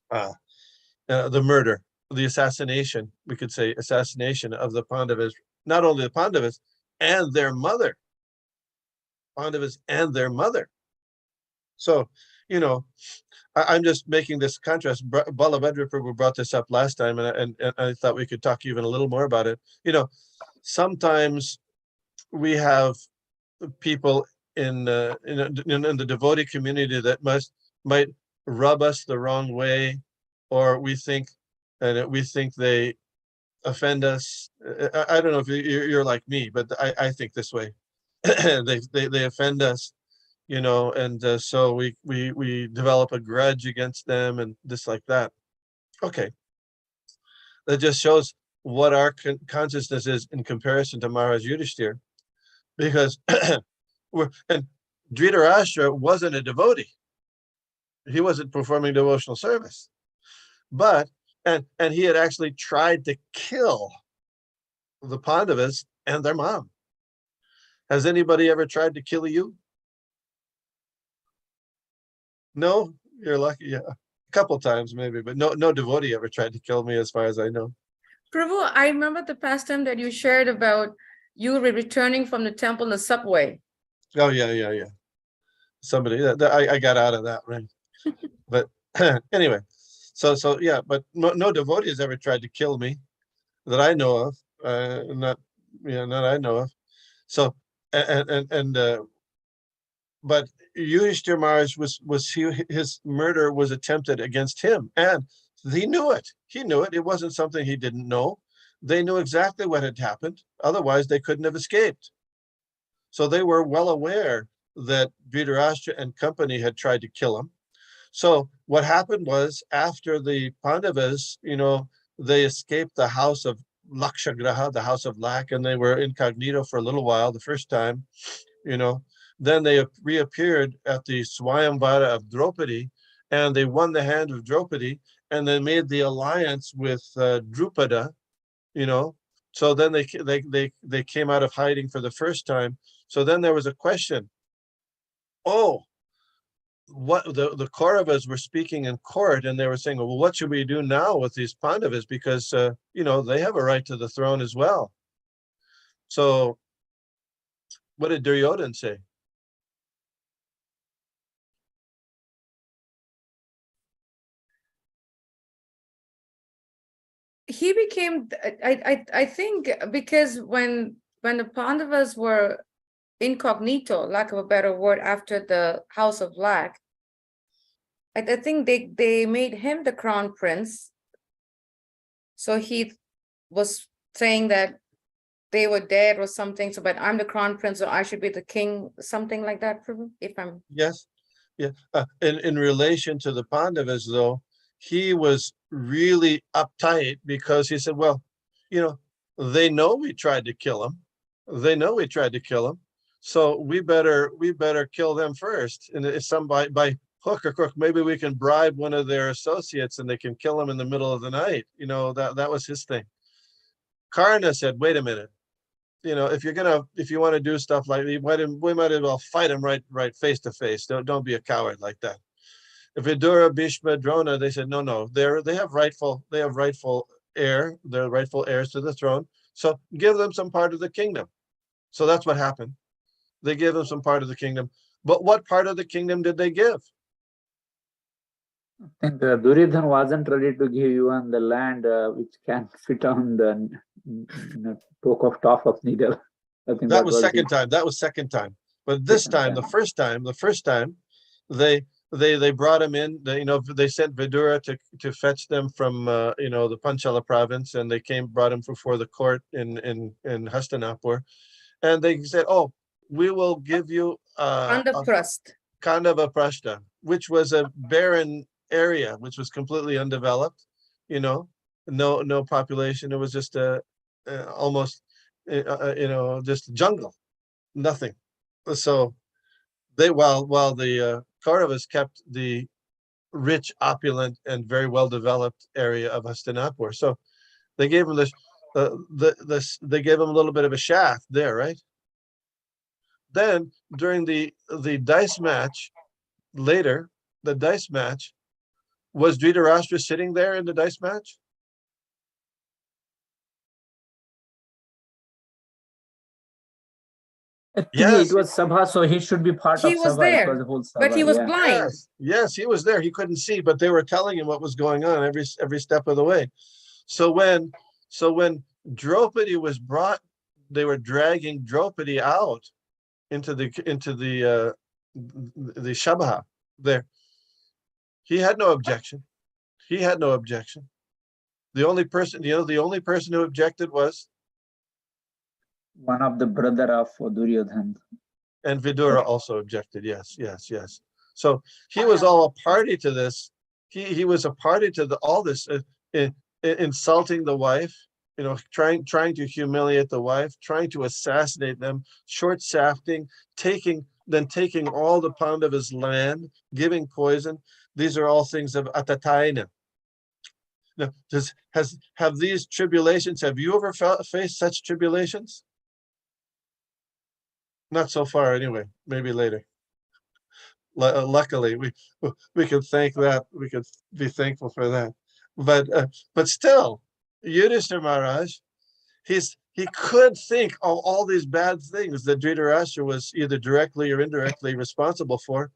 Speaker 2: the murder, the assassination, we could say assassination of the Pandavas, not only the Pandavas and their mother. Pandavas and their mother. So, I'm just making this contrast. Balabhadra Prabhu brought this up last time, and I thought we could talk even a little more about it. Sometimes we have people in the devotee community that might rub us the wrong way, or we think they offend us. I don't know if you're like me, but I think this way. they offend us, and so we develop a grudge against them and just like that. Okay, that just shows what our consciousness is in comparison to Maharaj Yudhishthir, because and Dhritarashtra wasn't a devotee. He wasn't performing devotional service, but and he had actually tried to kill the Pandavas and their mom. Has anybody ever tried to kill you? No, you're lucky. Yeah, a couple times maybe, but no devotee ever tried to kill me, as far as I know.
Speaker 1: Prabhu, I remember the past time that you shared about you were returning from the temple in the subway.
Speaker 2: Oh yeah. Somebody I got out of that, right? But anyway, so yeah, but no devotee has ever tried to kill me that I know of. Not I know of. So but Yudhishthir Maharaj his murder was attempted against him, and he knew it. He knew it. It wasn't something he didn't know. They knew exactly what had happened. Otherwise, they couldn't have escaped. So they were well aware that Dhritarashtra and company had tried to kill him. So what happened was, after the Pandavas, they escaped the house of Lakshagraha, the house of lack, and they were incognito for a little while the first time, then they reappeared at the Swayamvara of Draupadi, and they won the hand of Draupadi, and they made the alliance with Drupada, So then they came out of hiding for the first time. So then there was a question. Oh, what the Kauravas were speaking in court, and they were saying, well, what should we do now with these Pandavas? Because they have a right to the throne as well. So what did Duryodhana say?
Speaker 1: He became, I think, because when the Pandavas were incognito, lack of a better word, after the house of lack, I think they made him the crown prince. So he was saying that they were dead or something. So, but I'm the crown prince, so I should be the king, something like that. If I'm
Speaker 2: Yes, yeah. In relation to the Pandavas, though, he was really uptight because he said, well, they know we tried to kill him. They know we tried to kill him. So we better kill them first. And if by hook or crook, maybe we can bribe one of their associates and they can kill him in the middle of the night. That was his thing. Karna said, wait a minute, if you want to do stuff like we might as well fight him right face to face. Don't be a coward like that. Vidura, Bhishma, Drona, they said, no, they have rightful heir, they're rightful heirs to the throne. So give them some part of the kingdom. So that's what happened. They gave them some part of the kingdom. But what part of the kingdom did they give?
Speaker 4: I think Duryodhan wasn't ready to give you on the land which can fit on the poke of top of needle. I think
Speaker 2: That was second
Speaker 4: his-
Speaker 2: time. That was second time. But this
Speaker 4: Second
Speaker 2: time,
Speaker 4: time.
Speaker 2: the first time, they brought him in. They sent Vidura to fetch them from the Panchala province, and they brought him before the court in Hastinapur, and they said, "Oh, we will give you
Speaker 1: Trust.
Speaker 2: Kandava Prashta, which was a barren area, which was completely undeveloped. No population. It was just almost just jungle, nothing. So while the Kauravas kept the rich, opulent, and very well developed area of Hastinapur. So they gave him they gave him a little bit of a shaft there, right? Then during the dice match later, was Dhritarashtra sitting there in the dice match?
Speaker 4: I think
Speaker 2: Yes.
Speaker 4: it was Sabha, so he should be part
Speaker 1: He
Speaker 4: of
Speaker 1: was
Speaker 4: Sabha.
Speaker 1: there,
Speaker 4: It was a whole Sabha.
Speaker 1: But he was
Speaker 4: yeah.
Speaker 1: blind.
Speaker 2: Yes, he was there. He couldn't see, but they were telling him what was going on every step of the way. So when Draupadi was brought, they were dragging Draupadi out into the Shabha there. He had no objection. The only person who objected was,
Speaker 4: One of the brother of Duryodhan.
Speaker 2: and Vidura also objected. Yes. So he was all a party to this. He was a party to all this, insulting the wife, trying to humiliate the wife, trying to assassinate them, short shafting, taking all the Pandavas' land, giving poison. These are all things of Atataina. Now, have these tribulations? Have you ever faced such tribulations? Not so far, anyway. Maybe later. Luckily, we can thank that. We could be thankful for that. But still, Yudhishthira Maharaj, he could think of all these bad things that Dhritarashtra was either directly or indirectly responsible for,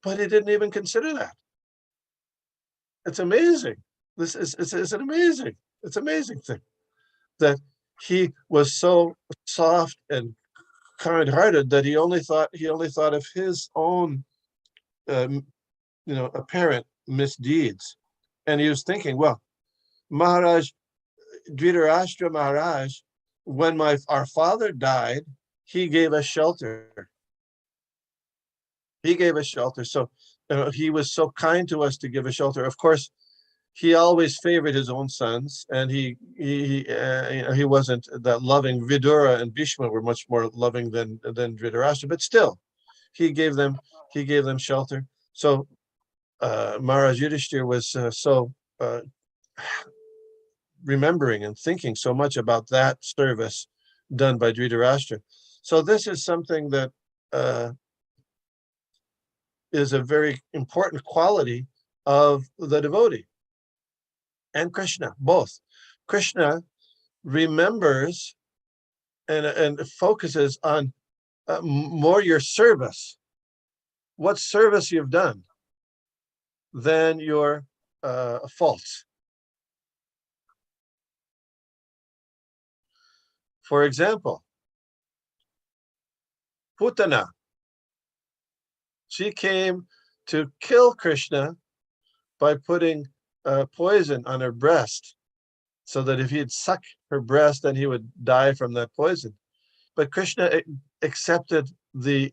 Speaker 2: but he didn't even consider that. It's amazing. It's an amazing thing that he was so soft and kind-hearted that he only thought of his own apparent misdeeds. And he was thinking, well, Dhritarashtra Maharaj, when our father died, he gave us shelter. So he was so kind to us to give us shelter. Of course, he always favored his own sons, and he wasn't that loving. Vidura and Bhishma were much more loving than Dhritarashtra, but still, he gave them shelter. So Maharaj Yudhishthira was so remembering and thinking so much about that service done by Dhritarashtra. So this is something that is a very important quality of the devotee and Krishna, both. Krishna remembers and focuses on more your service, what service you've done, than your faults. For example, Putana, she came to kill Krishna by putting poison on her breast, so that if he'd suck her breast, then he would die from that poison. But Krishna accepted the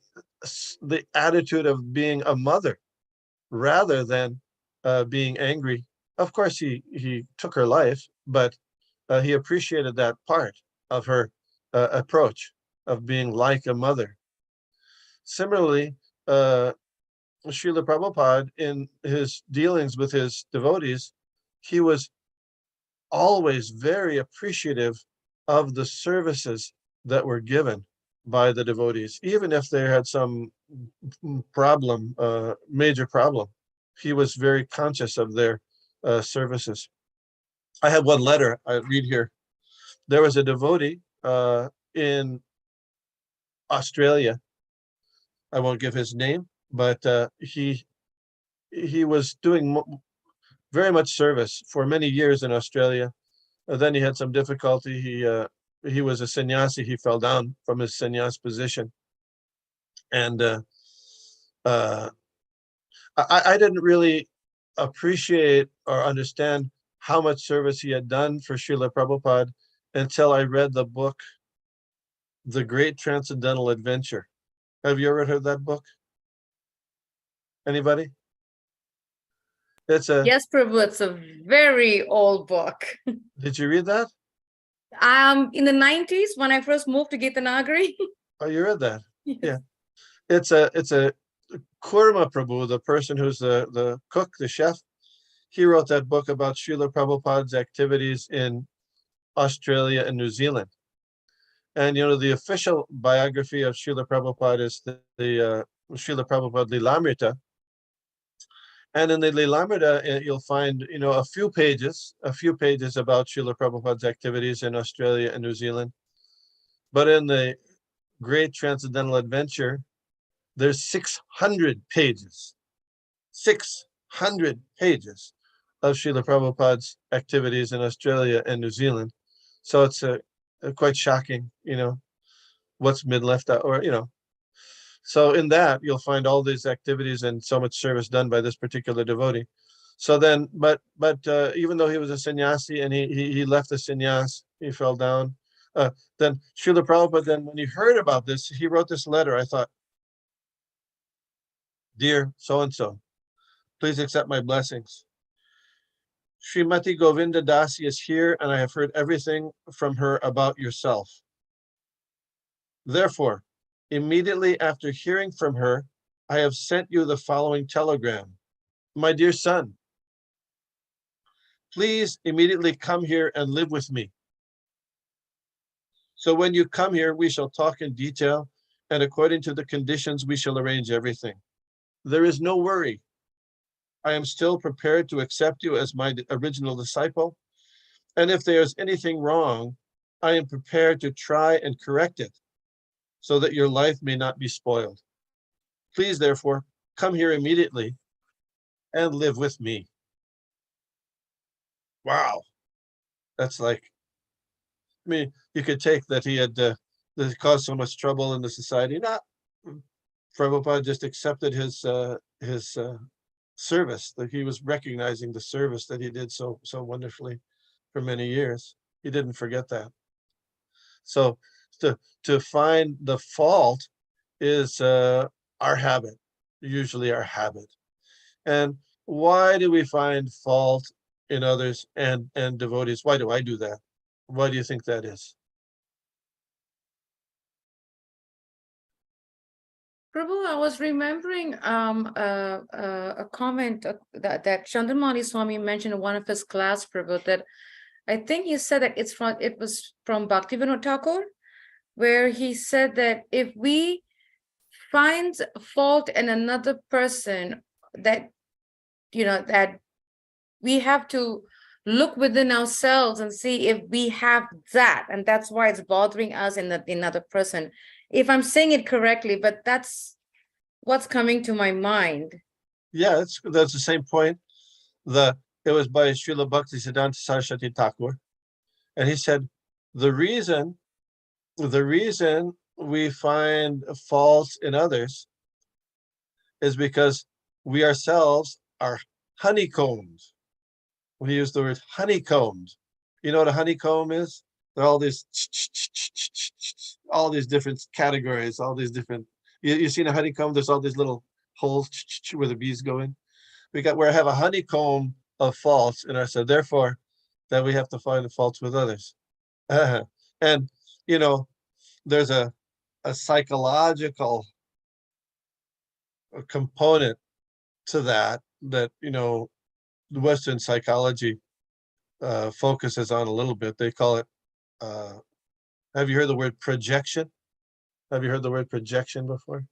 Speaker 2: attitude of being a mother rather than being angry. Of course, he took her life, but he appreciated that part of her approach of being like a mother. Similarly, Srila Prabhupada, in his dealings with his devotees, he was always very appreciative of the services that were given by the devotees, even if they had some problem, major problem. He was very conscious of their services. I have one letter I read here. There was a devotee in Australia. I won't give his name, but he was doing very much service for many years in Australia. Then he had some difficulty. He was a sannyasi. He fell down from his sannyas position, and I didn't really appreciate or understand how much service he had done for Srila Prabhupada until I read the book, The Great Transcendental Adventure. Have you ever heard that book? Anybody? It's a,
Speaker 1: Yes, Prabhu, it's a very old book.
Speaker 2: did you read that?
Speaker 1: In the 90s, when I first moved to Gitanagari.
Speaker 2: Oh, you read that?
Speaker 1: Yes.
Speaker 2: Yeah. It's a Kurma Prabhu, the person who's the cook, the chef. He wrote that book about Srila Prabhupada's activities in Australia and New Zealand. And the official biography of Srila Prabhupada is the Srila Prabhupada Lilamrita. And in the Lilamrita, you'll find a few pages about Srila Prabhupada's activities in Australia and New Zealand. But in the Great Transcendental Adventure, there's 600 pages. 600 pages of Srila Prabhupada's activities in Australia and New Zealand. So it's quite shocking, what's been left out, or so in that you'll find all these activities and so much service done by this particular devotee. So then, but even though he was a sannyasi and he left the sannyas, he fell down. Then Srila Prabhupada, then when he heard about this, he wrote this letter. I thought, dear so-and-so, please accept my blessings. Srimati Govinda Dasi is here, and I have heard everything from her about yourself. Therefore, immediately after hearing from her, I have sent you the following telegram. My dear son, please immediately come here and live with me. So when you come here, we shall talk in detail, and according to the conditions, we shall arrange everything. There is no worry. I am still prepared to accept you as my original disciple. And if there's anything wrong, I am prepared to try and correct it so that your life may not be spoiled. Please, therefore, come here immediately and live with me. Wow. That's like, you could take that he had that caused so much trouble in the society. Not Prabhupada just accepted his service, that he was recognizing the service that he did so wonderfully for many years. He didn't forget that. So to find the fault is our habit, usually our habit. And why do we find fault in others and devotees? Why do I do that? Why do you think that is?
Speaker 1: Prabhu, I was remembering a comment that Chandramani Swami mentioned in one of his class, Prabhu, that I think he said that it was from Bhaktivinoda Thakur, where he said that if we find fault in another person, that that we have to look within ourselves and see if we have that, and that's why it's bothering us in another person. If I'm saying it correctly, but that's what's coming to my mind. Yeah,
Speaker 2: that's the same point. It was by Srila Bhaktisiddhanta Saraswati Thakur, and he said the reason we find faults in others is because we ourselves are honeycombed. We use the word honeycombed. You know what a honeycomb is? There are all these different categories, all these different. You seen a honeycomb? There's all these little holes where the bees go in. We have a honeycomb of faults in ourselves. Therefore, that we have to find the faults with others. And there's a psychological component to that the Western psychology focuses on a little bit. They call it Have you heard the word projection? Have you heard the word projection before?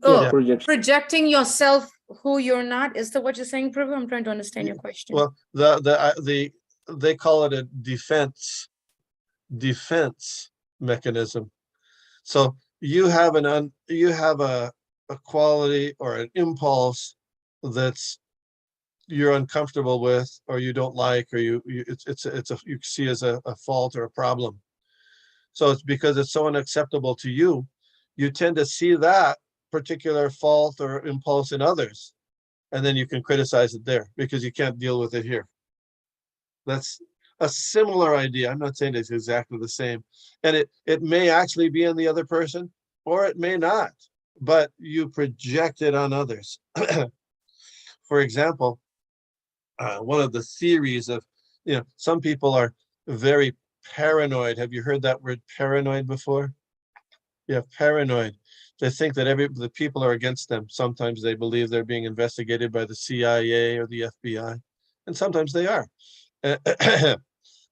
Speaker 1: Oh,
Speaker 2: Yeah.
Speaker 4: Projection.
Speaker 1: projecting yourself who you're not, is that what you're saying, Prabhu? I'm trying to understand your question.
Speaker 2: Well, they call it a defense mechanism. So you have a quality or an impulse that's you're uncomfortable with, or you don't like, or you see as a fault or a problem. So it's because it's so unacceptable to you, you tend to see that particular fault or impulse in others, and then you can criticize it there because you can't deal with it here. That's a similar idea. I'm not saying it's exactly the same. And it may actually be in the other person, or it may not, but you project it on others. For example, one of the theories of, some people are very paranoid. Have you heard that word paranoid before? Yeah, paranoid. They think that the people are against them. Sometimes they believe they're being investigated by the CIA or the FBI, and sometimes they are.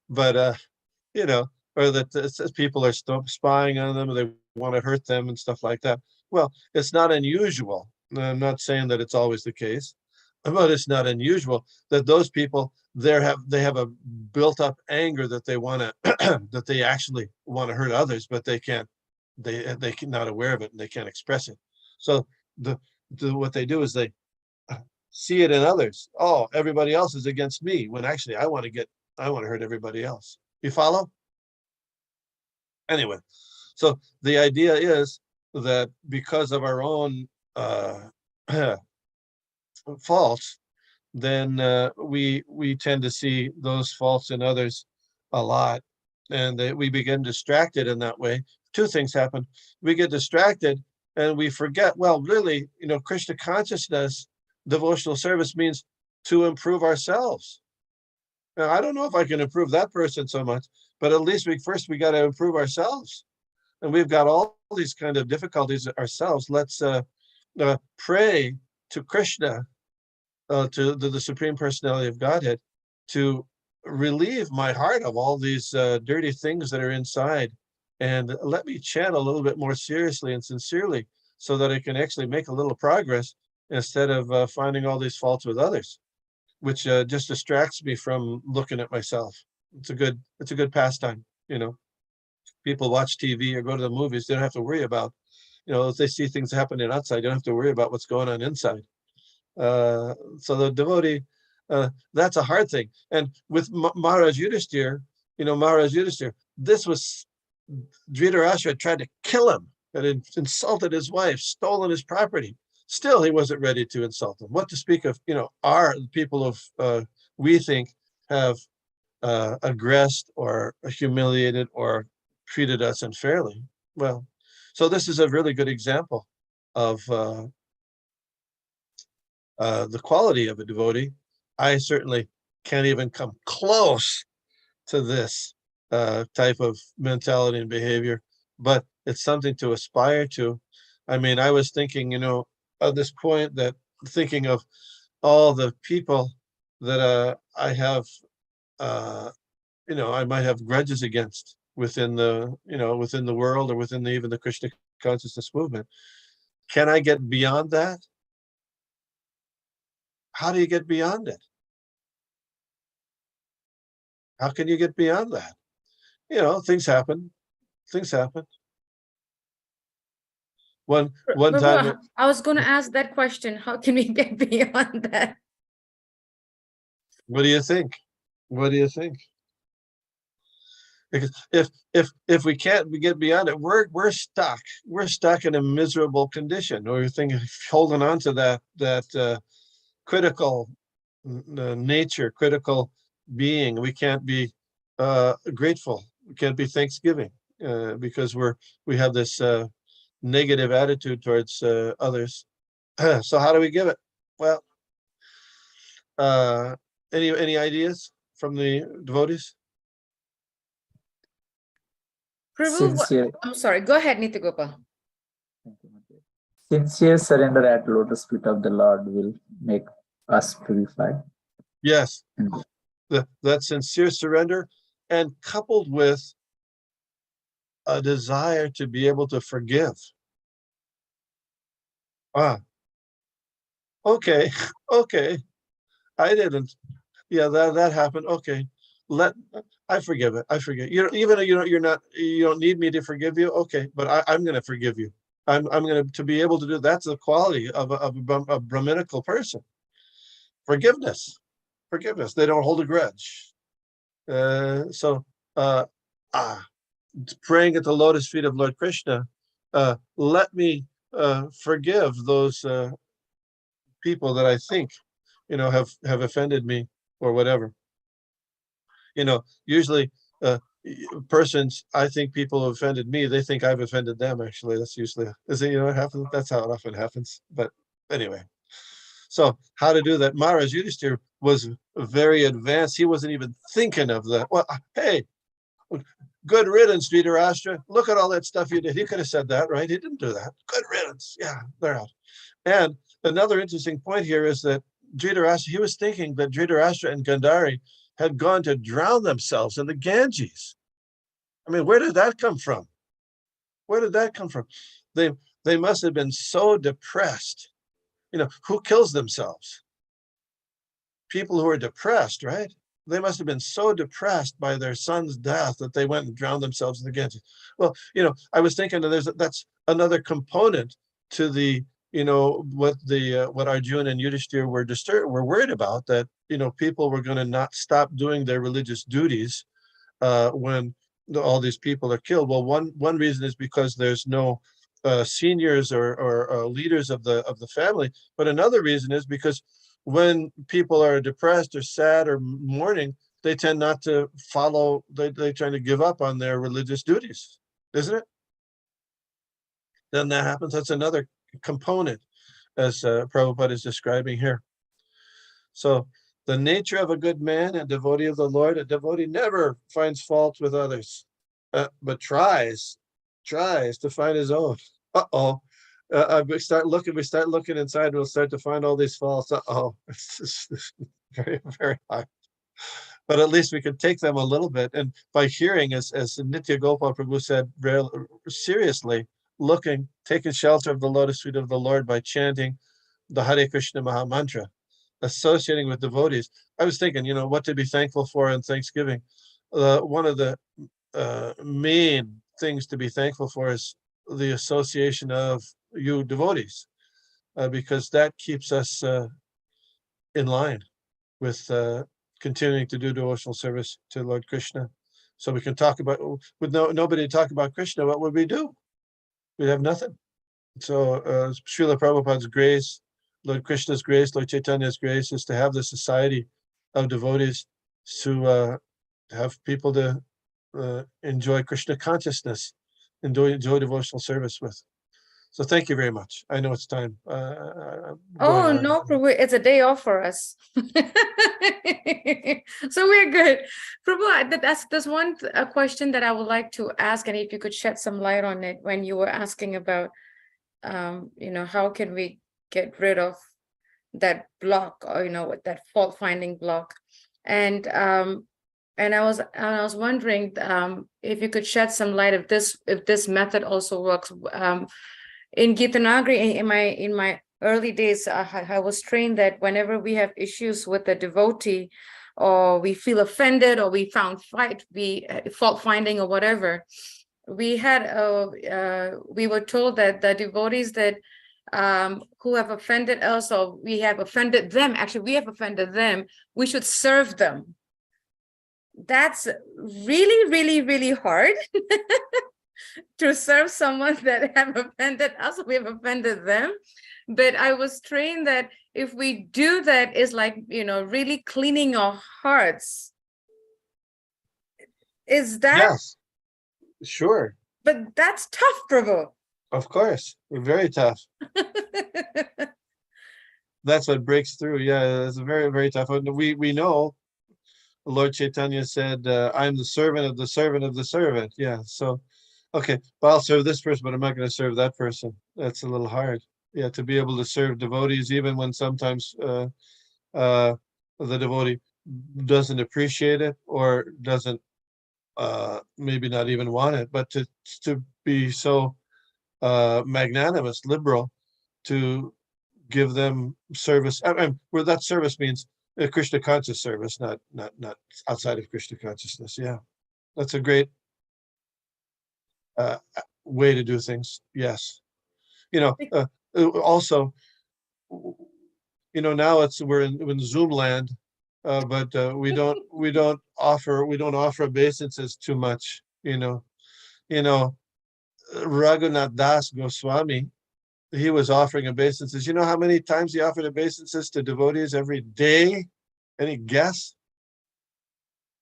Speaker 2: But or that people are spying on them, or they want to hurt them and stuff like that. Well, it's not unusual. I'm not saying that it's always the case, but it's not unusual that those people they have a built up anger that they want to that they actually want to hurt others, but they can't. They're not aware of it and they can't express it. So what they do is they see it in others. Oh, everybody else is against me, when actually I want to hurt everybody else. You follow? Anyway, so the idea is that because of our own faults, then we tend to see those faults in others a lot, and we begin distracted in that way. Two things happen. We get distracted and we forget, well, really, Krishna consciousness, devotional service means to improve ourselves. Now, I don't know if I can improve that person so much, but at least we got to improve ourselves. And we've got all these kind of difficulties ourselves. Let's pray to Krishna, to the Supreme Personality of Godhead, to relieve my heart of all these dirty things that are inside, and let me chant a little bit more seriously and sincerely, so that I can actually make a little progress instead of finding all these faults with others, which just distracts me from looking at myself. It's a good pastime. People watch TV or go to the movies. They don't have to worry about, if they see things happening outside, they don't have to worry about what's going on inside. So the devotee, that's a hard thing. And with Maharaj Yudhishthir, this was Dhritarashtra tried to kill him and insulted his wife, stolen his property. Still, he wasn't ready to insult him. What to speak of, our people of we think have aggressed or humiliated or treated us unfairly. Well, so this is a really good example of the quality of a devotee. I certainly can't even come close to this type of mentality and behavior, but it's something to aspire to. I mean, I was thinking, at this point, that thinking of all the people that I have, I might have grudges against within the world, or within even the Krishna consciousness movement. Can I get beyond that? How do you get beyond it? How can you get beyond that? Things happen. One
Speaker 1: Prabhu,
Speaker 2: time,
Speaker 1: I was going to ask that question. How can we get beyond that?
Speaker 2: what do you think? Because if we can't get beyond it, we're stuck. We're stuck in a miserable condition. Or holding on to that critical nature, critical being. We can't be grateful. We can't be thanksgiving because we have this negative attitude towards others. So how do we give it? Well, any ideas from the devotees?
Speaker 1: Prabhu,
Speaker 4: Sincere,
Speaker 1: I'm sorry. Go ahead, Nitya.
Speaker 4: sincere surrender at lotus feet of the Lord will make us purified.
Speaker 2: Yes. that sincere surrender, and coupled with a desire to be able to forgive. Ah, okay, okay, I didn't. Yeah, that happened. Okay, let I forgive it. I forgive you. Even though you don't need me to forgive you. Okay, but I'm going to forgive you. I'm going to be able to do. That's the quality of a Brahminical person. Forgiveness, forgiveness. They don't hold a grudge. So, uh, ah, praying at the lotus feet of Lord Krishna, let me forgive those people that I think, have offended me or whatever. Usually persons, I think people who offended me, they think I've offended them. Actually, that's usually, what happens? That's how it often happens. But anyway, so how to do that? Maharaj Yudhishthir was very advanced. He wasn't even thinking of that. Well, hey, good riddance, Dhritarashtra. Look at all that stuff you did. He could have said that, right? He didn't do that. Good riddance. Yeah, they're out. And another interesting point here is that Dhritarashtra, he was thinking that Dhritarashtra and Gandhari had gone to drown themselves in the Ganges. I mean, where did that come from? Where did that come from? They must have been so depressed. Who kills themselves? People who are depressed, right? They must have been so depressed by their son's death that they went and drowned themselves in the Ganges. Well, I was thinking that's another component to the, what Arjuna and Yudhishthira were worried about, that, people were going to not stop doing their religious duties when all these people are killed. Well, one reason is because there's no seniors or leaders of the family, but another reason is because when people are depressed or sad or mourning, they tend not to follow, they try to give up on their religious duties, isn't it? Then that happens. That's another component, as Prabhupada is describing here. So the nature of a good man and devotee of the Lord, a devotee never finds fault with others, but tries to find his own. We start looking inside, we'll start to find all these faults. It's very, very hard. But at least we can take them a little bit. And by hearing, as Nitya Gopal Prabhu said, seriously, taking shelter of the lotus feet of the Lord by chanting the Hare Krishna Maha Mantra, associating with devotees. I was thinking, what to be thankful for in Thanksgiving. One of the main things to be thankful for is the association of you devotees, because that keeps us in line with continuing to do devotional service to Lord Krishna. So we can talk about, with nobody to talk about Krishna, what would we do? We'd have nothing. So Srila Prabhupada's grace, Lord Krishna's grace, Lord Chaitanya's grace is to have the society of devotees to have people to enjoy Krishna consciousness, enjoy devotional service with. So thank you very much. I know it's time.
Speaker 1: Oh, no, Prabhu, it's a day off for us. So we're good. Prabhu, that's one question that I would like to ask, and if you could shed some light on it when you were asking about, how can we get rid of that block, or, that fault finding block. And I was wondering if you could shed some light if this method also works. In Gitanagari, in my early days, I was trained that whenever we have issues with a devotee, or we feel offended, or we found fault finding or whatever, we were told that the devotees that who have offended us, or we have offended them, actually we have offended them, we should serve them. That's really, really, really hard. To serve someone that have offended us, we have offended them. But I was trained that if we do that, it's like, really cleaning our hearts. Is that?
Speaker 2: Yes, sure.
Speaker 1: But that's tough, Prabhu.
Speaker 2: Of course, very tough. That's what breaks through. Yeah, it's a very, very tough one. We know Lord Chaitanya said, I'm the servant of the servant of the servant. Yeah, so okay, well, I'll serve this person, but I'm not going to serve that person. That's a little hard. Yeah, to be able to serve devotees, even when sometimes the devotee doesn't appreciate it or doesn't maybe not even want it, but to be so magnanimous, liberal, to give them service. Where that service means Krishna conscious service, not outside of Krishna consciousness. Yeah, that's a great way to do things. Yes, also, now we're in Zoom land, but we don't offer obeisances too much. Raghunath Das Goswami, he was offering obeisances. You know how many times he offered obeisances to devotees every day? Any guess?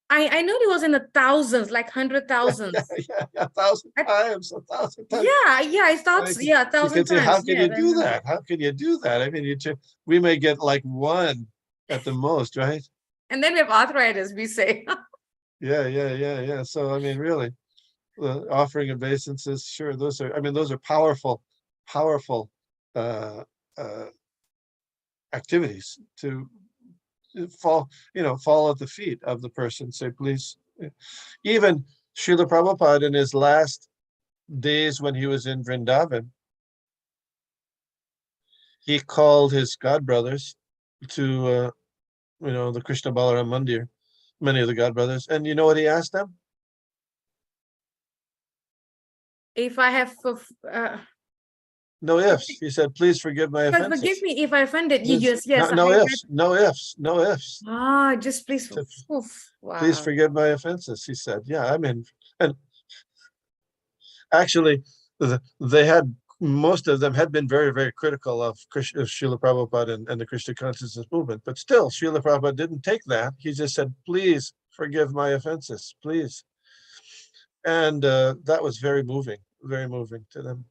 Speaker 1: I know he was in the thousands, like 100,000.
Speaker 2: Yeah, 1,000 times, 1,000 times.
Speaker 1: Yeah, I thought,
Speaker 2: Like,
Speaker 1: yeah,
Speaker 2: you
Speaker 1: 1,000
Speaker 2: could say,
Speaker 1: times.
Speaker 2: how can
Speaker 1: Yeah,
Speaker 2: you do that? How can you do that? I mean, we may get like one at the most, right?
Speaker 1: And then we have arthritis, we say.
Speaker 2: Yeah. So, I mean, really, offering obeisances, sure, those are powerful activities to fall at the feet of the person, say, please. Even Srila Prabhupada in his last days when he was in Vrindavan, he called his godbrothers to the Krishna Balaram Mandir, many of the godbrothers, and you know what he asked them?
Speaker 1: If I have,
Speaker 2: No ifs. He said, please forgive my
Speaker 1: but
Speaker 2: offenses.
Speaker 1: forgive me if I offended you.
Speaker 2: Please-
Speaker 1: Yes.
Speaker 2: No,
Speaker 1: I
Speaker 2: ifs. No ifs. No ifs.
Speaker 1: just please. Oof,
Speaker 2: Please
Speaker 1: wow.
Speaker 2: forgive my offenses, he said. Yeah, I mean, and actually, most of them had been very, very critical of Srila Prabhupada and the Krishna consciousness movement. But still, Srila Prabhupada didn't take that. He just said, please forgive my offenses, please. And that was very moving to them.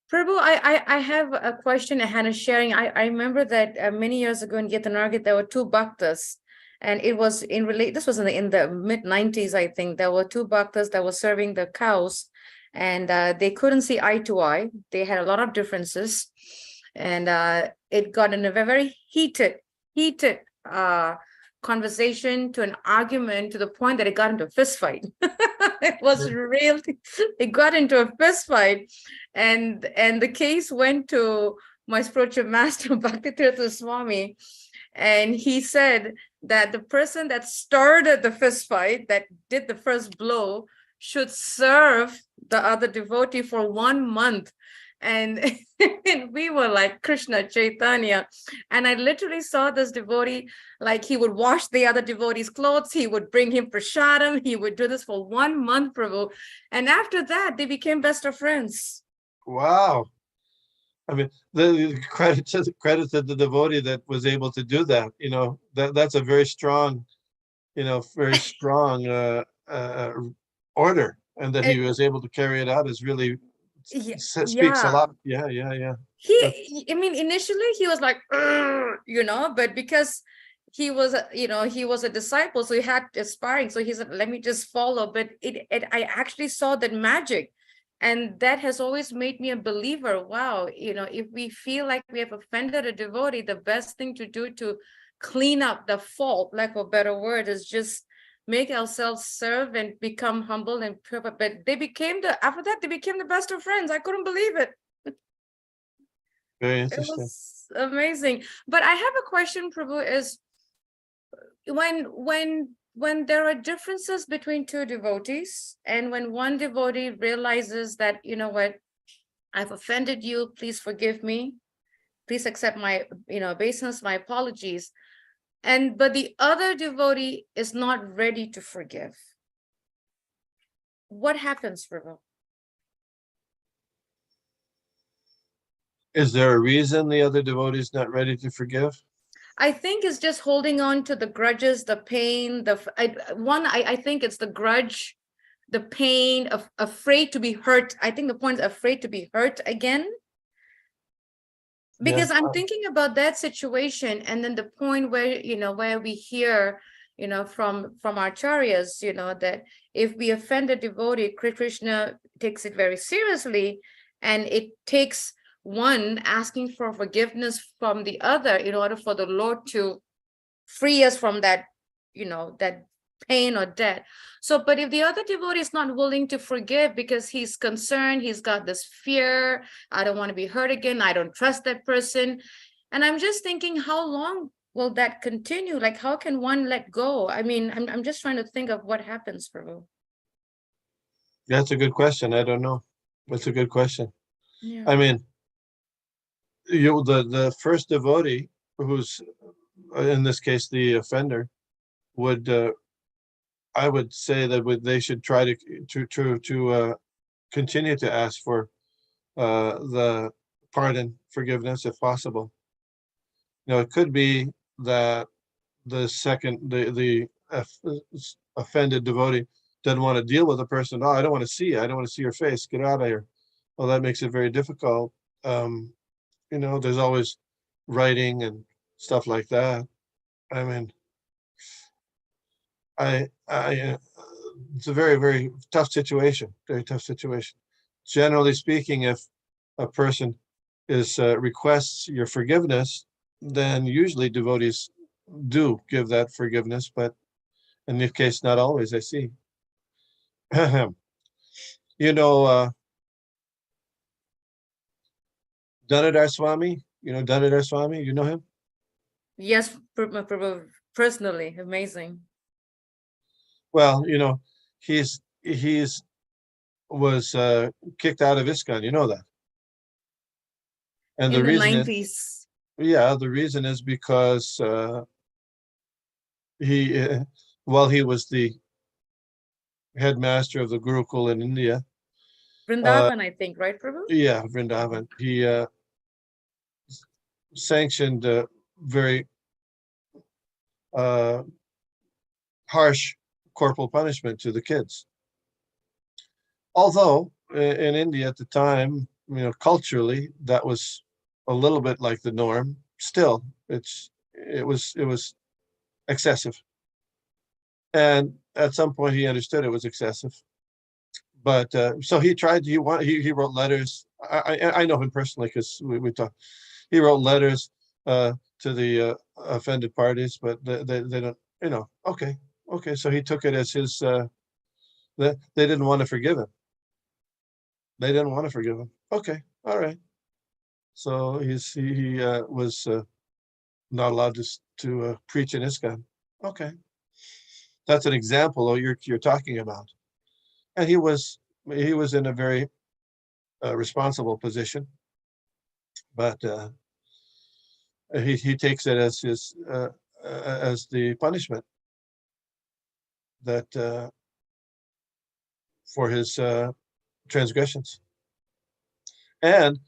Speaker 1: Prabhu, I have a question I had a sharing. I remember that many years ago in Githanargit, there were two bhaktas, and it was this was in the mid-90s, I think. There were two bhaktas that were serving the cows, and they couldn't see eye to eye. They had a lot of differences, and it got in a very heated conversation to an argument to the point that it got into a fist fight. It was real. It got into a fist fight, and the case went to my spiritual master Bhaktitirtha Swami, and he said that the person that started the fist fight, that did the first blow, should serve the other devotee for 1 month. And we were like Krishna Chaitanya, and I literally saw this devotee, like he would wash the other devotee's clothes, he would bring him prasadam, he would do this for 1 month, Prabhu, and after that they became best of friends.
Speaker 2: Wow. I mean, the credit to the devotee that was able to do that. That's a very strong, order, and that he was able to carry it out is really speaks a lot. Yeah.
Speaker 1: I mean, initially he was like, but because he was, he was a disciple, so he had aspiring, so he said, let me just follow. But I actually saw that magic, and that has always made me a believer. Wow, if we feel like we have offended a devotee, the best thing to do to clean up the fault, like a better word, is just make ourselves serve and become humble and pure. But after that they became the best of friends. I couldn't believe it.
Speaker 2: Very
Speaker 1: It
Speaker 2: interesting.
Speaker 1: was amazing. But I have a question, Prabhu, is when there are differences between two devotees, and when one devotee realizes that, what, I've offended you, please forgive me, please accept my, obeisance, my apologies, but the other devotee is not ready to forgive. What happens, Prabhu?
Speaker 2: Is there a reason the other devotee is not ready to forgive?
Speaker 1: I think it's just holding on to the grudges, the pain, I think it's the grudge, the pain, of afraid to be hurt. I think the point is afraid to be hurt again. Because I'm thinking about that situation, and then the point where, where we hear, from acharyas, that if we offend a devotee, Krishna takes it very seriously, and it takes one asking for forgiveness from the other in order for the Lord to free us from that, that pain or debt. So, but if the other devotee is not willing to forgive because he's concerned, he's got this fear, I don't want to be hurt again, I don't trust that person. And I'm just thinking, how long will that continue? Like, how can one let go? I mean, I'm just trying to think of what happens, Prabhu.
Speaker 2: That's a good question. I don't know. That's a good question.
Speaker 1: Yeah.
Speaker 2: I mean, the first devotee, who's in this case the offender, would I would say that they should try to continue to ask for the pardon, forgiveness, if possible. It could be that the offended devotee doesn't want to deal with the person. Oh, I don't want to see you. I don't want to see your face. Get out of here. Well, that makes it very difficult. There's always writing and stuff like that. I mean, it's a very, very tough situation. Very tough situation. Generally speaking, if a person requests your forgiveness, then usually devotees do give that forgiveness, but in this case, not always, I see. Dhanadhar Swami, Dhanadhar Swami, you know him?
Speaker 1: Yes, Prabhu, personally, amazing.
Speaker 2: Well, he's was kicked out of ISKCON, you know that. And
Speaker 1: In
Speaker 2: the
Speaker 1: the
Speaker 2: reason
Speaker 1: 90s.
Speaker 2: the reason is because while he was the headmaster of the Gurukul in India,
Speaker 1: Vrindavan, I think, right, Prabhu?
Speaker 2: yeah, Vrindavan, he sanctioned very harsh corporal punishment to the kids. Although in India at the time, culturally, that was a little bit like the norm. Still, it was excessive. And at some point he understood it was excessive. But so he tried, he wrote letters. I know him personally because we talked. He wrote letters to the offended parties, but they don't, okay. So he took it as his, they didn't want to forgive him. They didn't want to forgive him. Okay, all right. So he was not allowed to preach in ISKCON. Okay, that's an example you're talking about. And he was in a very responsible position, but he takes it as his as the punishment that for his transgressions. And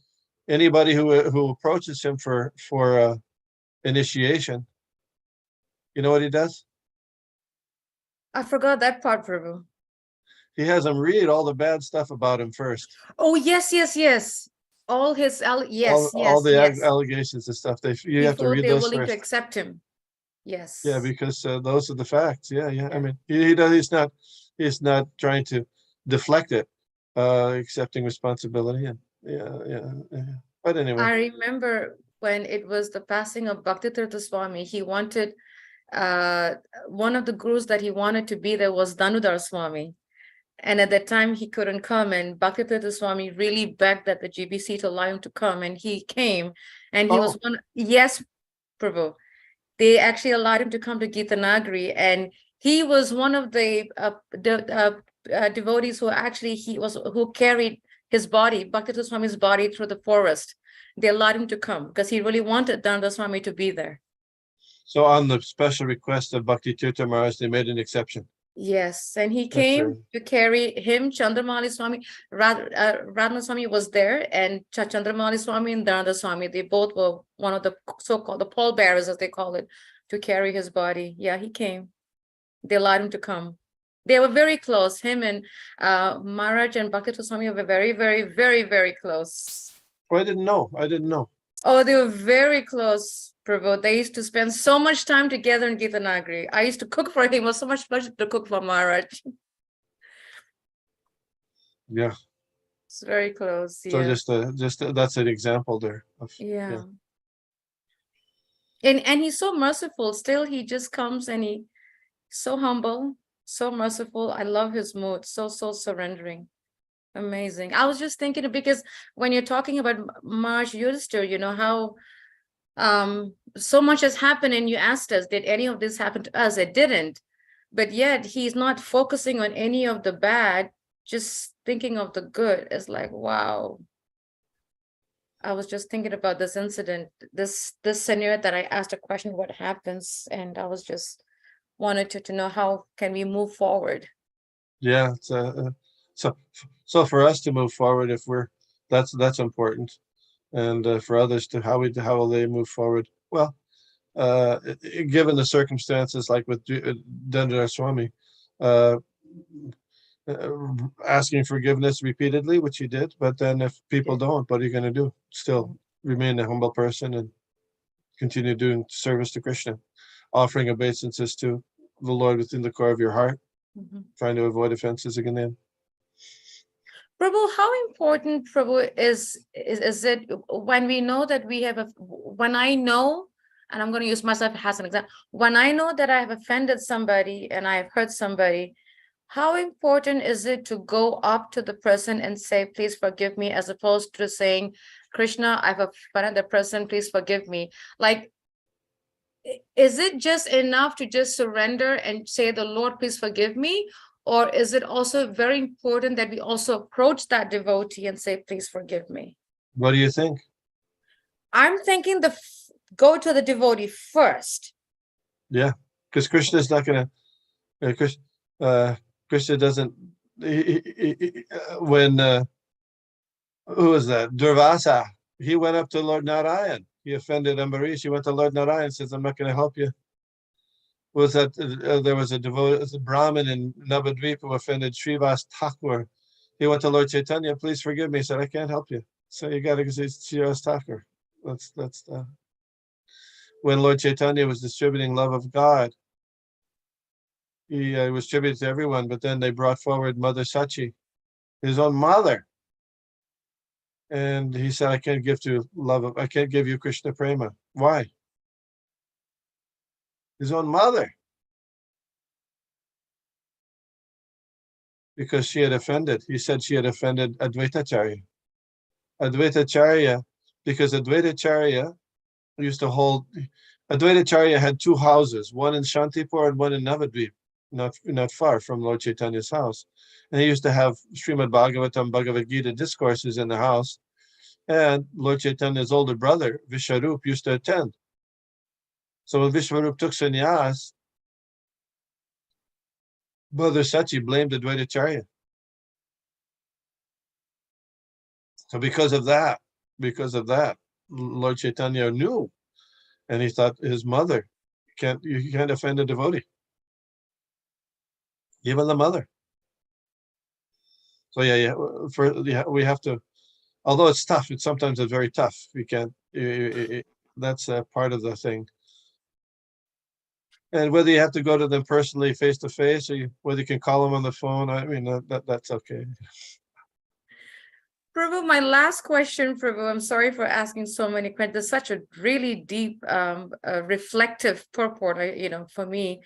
Speaker 2: anybody who approaches him for initiation, you know what he does?
Speaker 1: I forgot that part, Prabhu.
Speaker 2: He has them read all the bad stuff about him first.
Speaker 1: Oh, yes. All his, yes.
Speaker 2: All the allegations and stuff. You have to
Speaker 1: Before
Speaker 2: read
Speaker 1: they're
Speaker 2: those
Speaker 1: willing to
Speaker 2: first.
Speaker 1: accept him. Yes.
Speaker 2: Yeah, because those are the facts. Yeah. I mean, he's not trying to deflect it, accepting responsibility. And yeah. But anyway.
Speaker 1: I remember when it was the passing of Bhaktitirtha Swami, he wanted, one of the gurus that he wanted to be there was Dhanudhar Swami. And at that time he couldn't come, and Bhaktitirtha Swami really begged that the GBC to allow him to come, and he came, and he was one. Yes, Prabhu. They actually allowed him to come to Gitanagari, and he was one of the devotees who carried his body, Bhaktitirtha Swami's body, through the forest. They allowed him to come because he really wanted Dhanudhar Swami to be there.
Speaker 2: So on the special request of Bhaktitirtha Maharaj, they made an exception.
Speaker 1: Yes, and he came to carry him. Chandramauli Swami, Radhanath Swami was there, and Chandramauli Swami and Dhanudhar Swami, they both were one of the so-called the pallbearers, as they call it, to carry his body. Yeah, he came. They allowed him to come. They were very close. Him and Maharaj and Bhaktivedanta Swami were very, very, very, very close.
Speaker 2: Oh, I didn't know.
Speaker 1: Oh, they were very close, Prabhu. They used to spend so much time together in Gitanagari. I used to cook for him. It was so much pleasure to cook for Maharaj.
Speaker 2: Yeah.
Speaker 1: It's very close.
Speaker 2: So
Speaker 1: Yeah.
Speaker 2: just that's an example there.
Speaker 1: Yeah. And he's so merciful. Still, he just comes and he's so humble, so merciful. I love his mood. So surrendering. Amazing. I was just thinking because when you're talking about March Yudhisthira, you know how so much has happened, and you asked us, did any of this happen to us? It didn't. But yet he's not focusing on any of the bad, just thinking of the good. It's like, wow. I was just thinking about this incident, this scenario that I asked a question, what happens? And I was just wanted to know how can we move forward?
Speaker 2: Yeah, it's so for us to move forward, if we're that's important, and for others to how will they move forward? Well, given the circumstances, like with Dendra Swami, uh, asking forgiveness repeatedly, which he did, but then if people don't, what are you going to do? Still remain a humble person and continue doing service to Krishna, offering obeisances to the Lord within the core of your heart, trying to avoid offenses again. Then.
Speaker 1: Prabhu, how important, Prabhu, is it when we know that we have when I know, and I'm going to use myself as an example, when I know that I have offended somebody and I have hurt somebody, how important is it to go up to the person and say, please forgive me, as opposed to saying, Krishna, I've offended the person, please forgive me? Like, is it just enough to just surrender and say, the Lord, please forgive me? Or is it also very important that we also approach that devotee and say, please forgive me?
Speaker 2: What do you think?
Speaker 1: I'm thinking go to the devotee first.
Speaker 2: Yeah, because Krishna is not going to, Krishna doesn't, when, who was that? Durvasa, he went up to Lord Narayan. He offended Ambarish. He went to Lord Narayan and says, I'm not going to help you. Was that there was a Brahmin in Navadvip who offended Srivas Thakur. He went to Lord Chaitanya, please forgive me. He said, I can't help you. So you got to go see Srivas Thakur. That's when Lord Chaitanya was distributing love of God. He was distributed to everyone, but then they brought forward Mother Sachi, his own mother. And he said, I can't give you Krishna Prema. Why? His own mother. Because she had offended. He said she had offended Advaitacharya. Advaitacharya, because Advaitacharya used to hold, Advaitacharya had two houses, one in Shantipur and one in Navadvip, not far from Lord Chaitanya's house. And he used to have Srimad Bhagavatam, Bhagavad Gita discourses in the house. And Lord Chaitanya's older brother, Vishwarup, used to attend. So when Vishwarup took sannyas, Mother Sachi blamed Advaitacharya. So because of that, Lord Chaitanya knew, and he thought his mother, you can't offend a devotee, even the mother. So we have to, although it's tough, sometimes it's very tough. We can't. That's a part of the thing. And whether you have to go to them personally, face to face, or whether you can call them on the phone, I mean, that's okay.
Speaker 1: Prabhu, my last question, Prabhu, I'm sorry for asking so many questions. There's such a really deep, reflective purport, for me,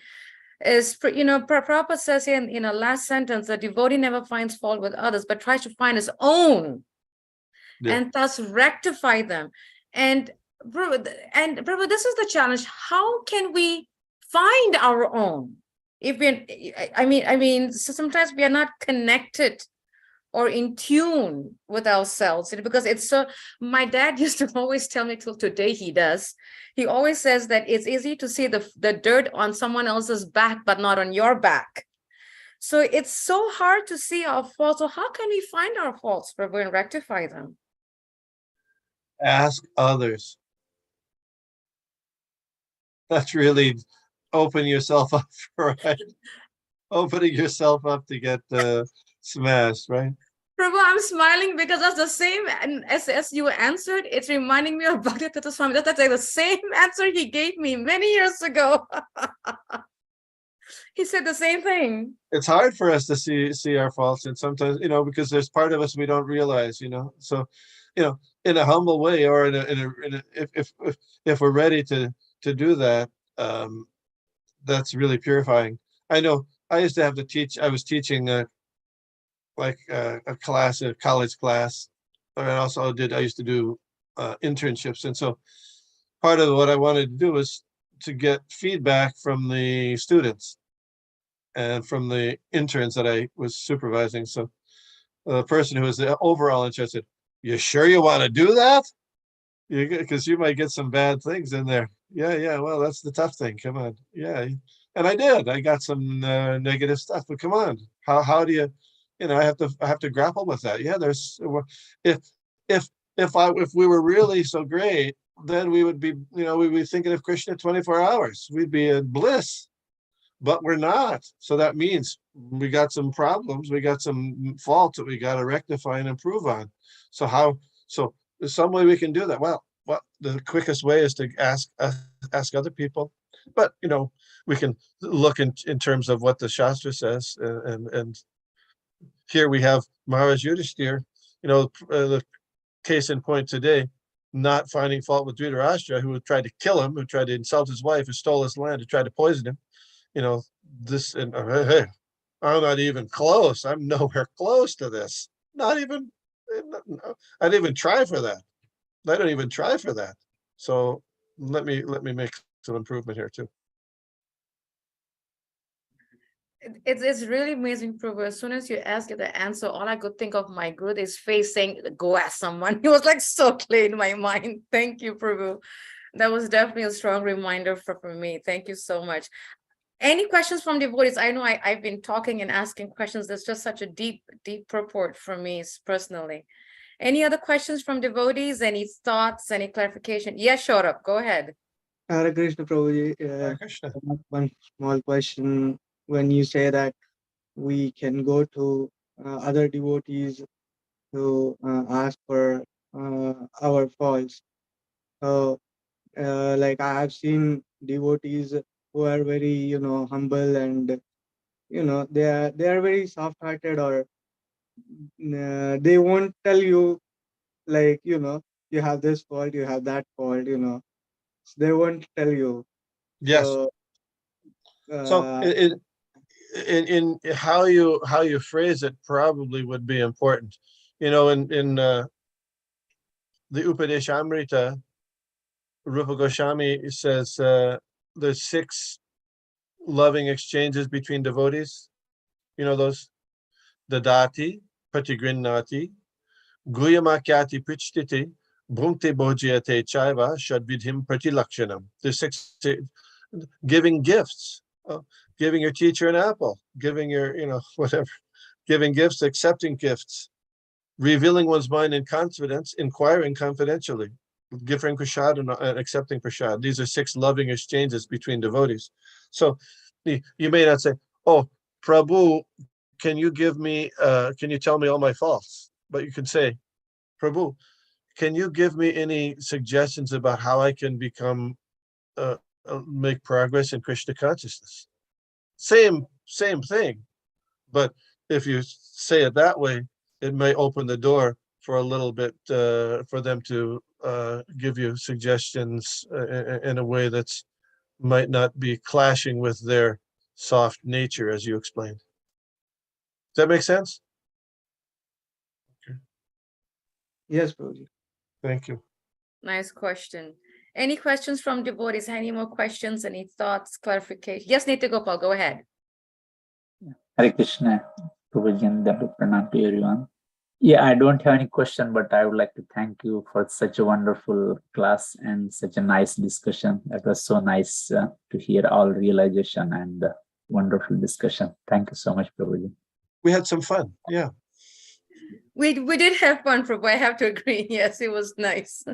Speaker 1: is, Prabhupada says here in a last sentence, the devotee never finds fault with others, but tries to find his own, and thus rectify them. And Prabhu, this is the challenge. How can we find our own? So sometimes we are not connected or in tune with ourselves, because it's so, my dad used to always tell me, till today he does, he always says that it's easy to see the dirt on someone else's back, but not on your back. So it's so hard to see our faults. So how can we find our faults, Prabhu, and rectify them?
Speaker 2: Ask others. That's really open yourself up, right? Opening yourself up to get smashed, right?
Speaker 1: Prabhu, I'm smiling because that's the same, and as you answered, it's reminding me of Bhaktivedanta Swami. That's like the same answer he gave me many years ago. He said the same thing. It's
Speaker 2: hard for us to see our faults, and sometimes, because there's part of us we don't realize, so, in a humble way, or if we're ready to to do that, that's really purifying. I know I used to have to teach, I was teaching a class, a college class, but I used to do internships. And so part of what I wanted to do was to get feedback from the students and from the interns that I was supervising. So the person who was the overall in charge said, "You sure you want to do that? Because you might get some bad things in there." Yeah. Well, that's the tough thing. Come on. Yeah. And I did. I got some negative stuff, but come on. How do you, I have to grapple with that. Yeah, there's if if we were really so great, then we would be, we'd be thinking of Krishna 24 hours. We'd be in bliss, but we're not. So that means we got some problems, we got some faults that we got to rectify and improve on. So there's some way we can do that. Well, the quickest way is to ask other people, but we can look in terms of what the Shastra says, and here we have Maharaj Yudhishthir, the case in point today, not finding fault with Dhritarashtra, who tried to kill him, who tried to insult his wife, who stole his land, who tried to poison him. Hey, I'm not even close. I'm nowhere close to this. Not even, I didn't even try for that. I don't even try for that. So let me make some improvement here too.
Speaker 1: It's really amazing, Prabhu. As soon as you asked the answer, all I could think of my Guru, his face saying, "Go ask someone." He was like so clear in my mind. Thank you, Prabhu. That was definitely a strong reminder for me. Thank you so much. Any questions from devotees? I know I've been talking and asking questions. There's just such a deep purport for me personally. Any other questions from devotees? Any thoughts? Any clarification? Yes, Shaurabh, go ahead.
Speaker 5: Hare Krishna Prabhuji.
Speaker 2: Hare Krishna.
Speaker 5: One small question. When you say that we can go to other devotees to ask for our faults, so like I have seen devotees who are very humble, and they are very soft-hearted, or they won't tell you, like you have this fault, you have that fault, they won't tell you.
Speaker 2: Yes. So
Speaker 5: uh,
Speaker 2: in how you phrase it probably would be important. In the Upadeshamrita, Rupa Goswami says there's 6 loving exchanges between devotees. Those: Dadati, Patigrinnati, Guyamakyati Pichtiti, Bhunte Bhojyate Chaiva, Shadvidhim Pratilakshanam. There's 6: giving gifts, giving your teacher an apple, giving your, whatever, giving gifts, accepting gifts, revealing one's mind in confidence, inquiring confidentially, giving prasad and accepting prasad. These are 6 loving exchanges between devotees. So you may not say, "Oh, Prabhu, can you tell me all my faults?" But you can say, "Prabhu, can you give me any suggestions about how I can become make progress in Krishna consciousness?" Same thing, but if you say it that way, it may open the door for a little bit for them to give you suggestions in a way that's might not be clashing with their soft nature, as you explained. Does that make sense?
Speaker 5: yes, Prabhuji.
Speaker 2: Thank you.
Speaker 1: Nice question. Any questions from devotees? Any more questions? Any thoughts, clarification? Yes, Nitya Gopal, go ahead.
Speaker 4: Hare Krishna, Prabhuji, and Pranam to everyone. Yeah, I don't have any question, but I would like to thank you for such a wonderful class and such a nice discussion. It was so nice to hear all realization and wonderful discussion. Thank you so much, Prabhuji.
Speaker 2: We had some fun. Yeah.
Speaker 1: We did have fun, Prabhu. I have to agree. Yes, it was nice.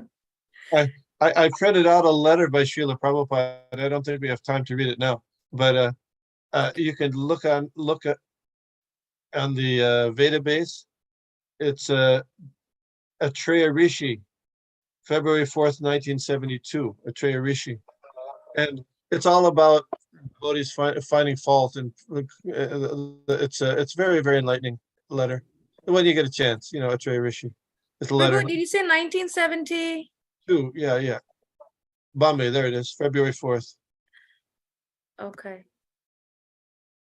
Speaker 2: I printed out a letter by Srila Prabhupada. I don't think we have time to read it now, but you can look on the Veda base. It's Atreya Rishi, February 4th, 1972, Atreya Rishi. And it's all about devotees finding fault, and it's very, very enlightening letter. When you get a chance, Atreya Rishi. It's a letter.
Speaker 1: Prabhu, did you say 1970?
Speaker 2: Yeah. Bombay, there it is, February 4th.
Speaker 1: Okay.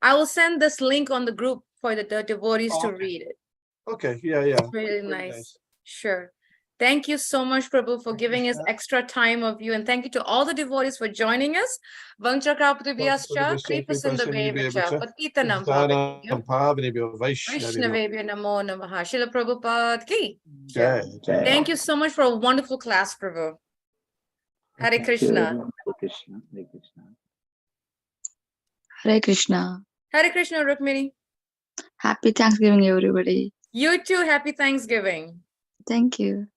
Speaker 1: I will send this link on the group for the devotees
Speaker 2: Oh,
Speaker 1: to
Speaker 2: okay.
Speaker 1: read it.
Speaker 2: Okay, yeah.
Speaker 1: Really
Speaker 2: Very
Speaker 1: nice. Sure. Thank you so much, Prabhu, for giving us extra time of you. And thank you to all the devotees for joining us. Vanchakrapatibhyascha, Kripasindhavevcha, Patitanam Pavanebhyo, Vaishnavebhyo Namo Namaha. Srila Prabhupada ki.
Speaker 2: Jai.
Speaker 4: Jai.
Speaker 1: Thank you so much for a wonderful class, Prabhu. Hare
Speaker 4: Thank you,
Speaker 1: Krishna.
Speaker 4: everyone. Hare Krishna. Hare Krishna.
Speaker 3: Hare Krishna.
Speaker 1: Hare Krishna, Rukmini.
Speaker 3: Happy Thanksgiving, everybody.
Speaker 1: You too. Happy Thanksgiving.
Speaker 3: Thank you.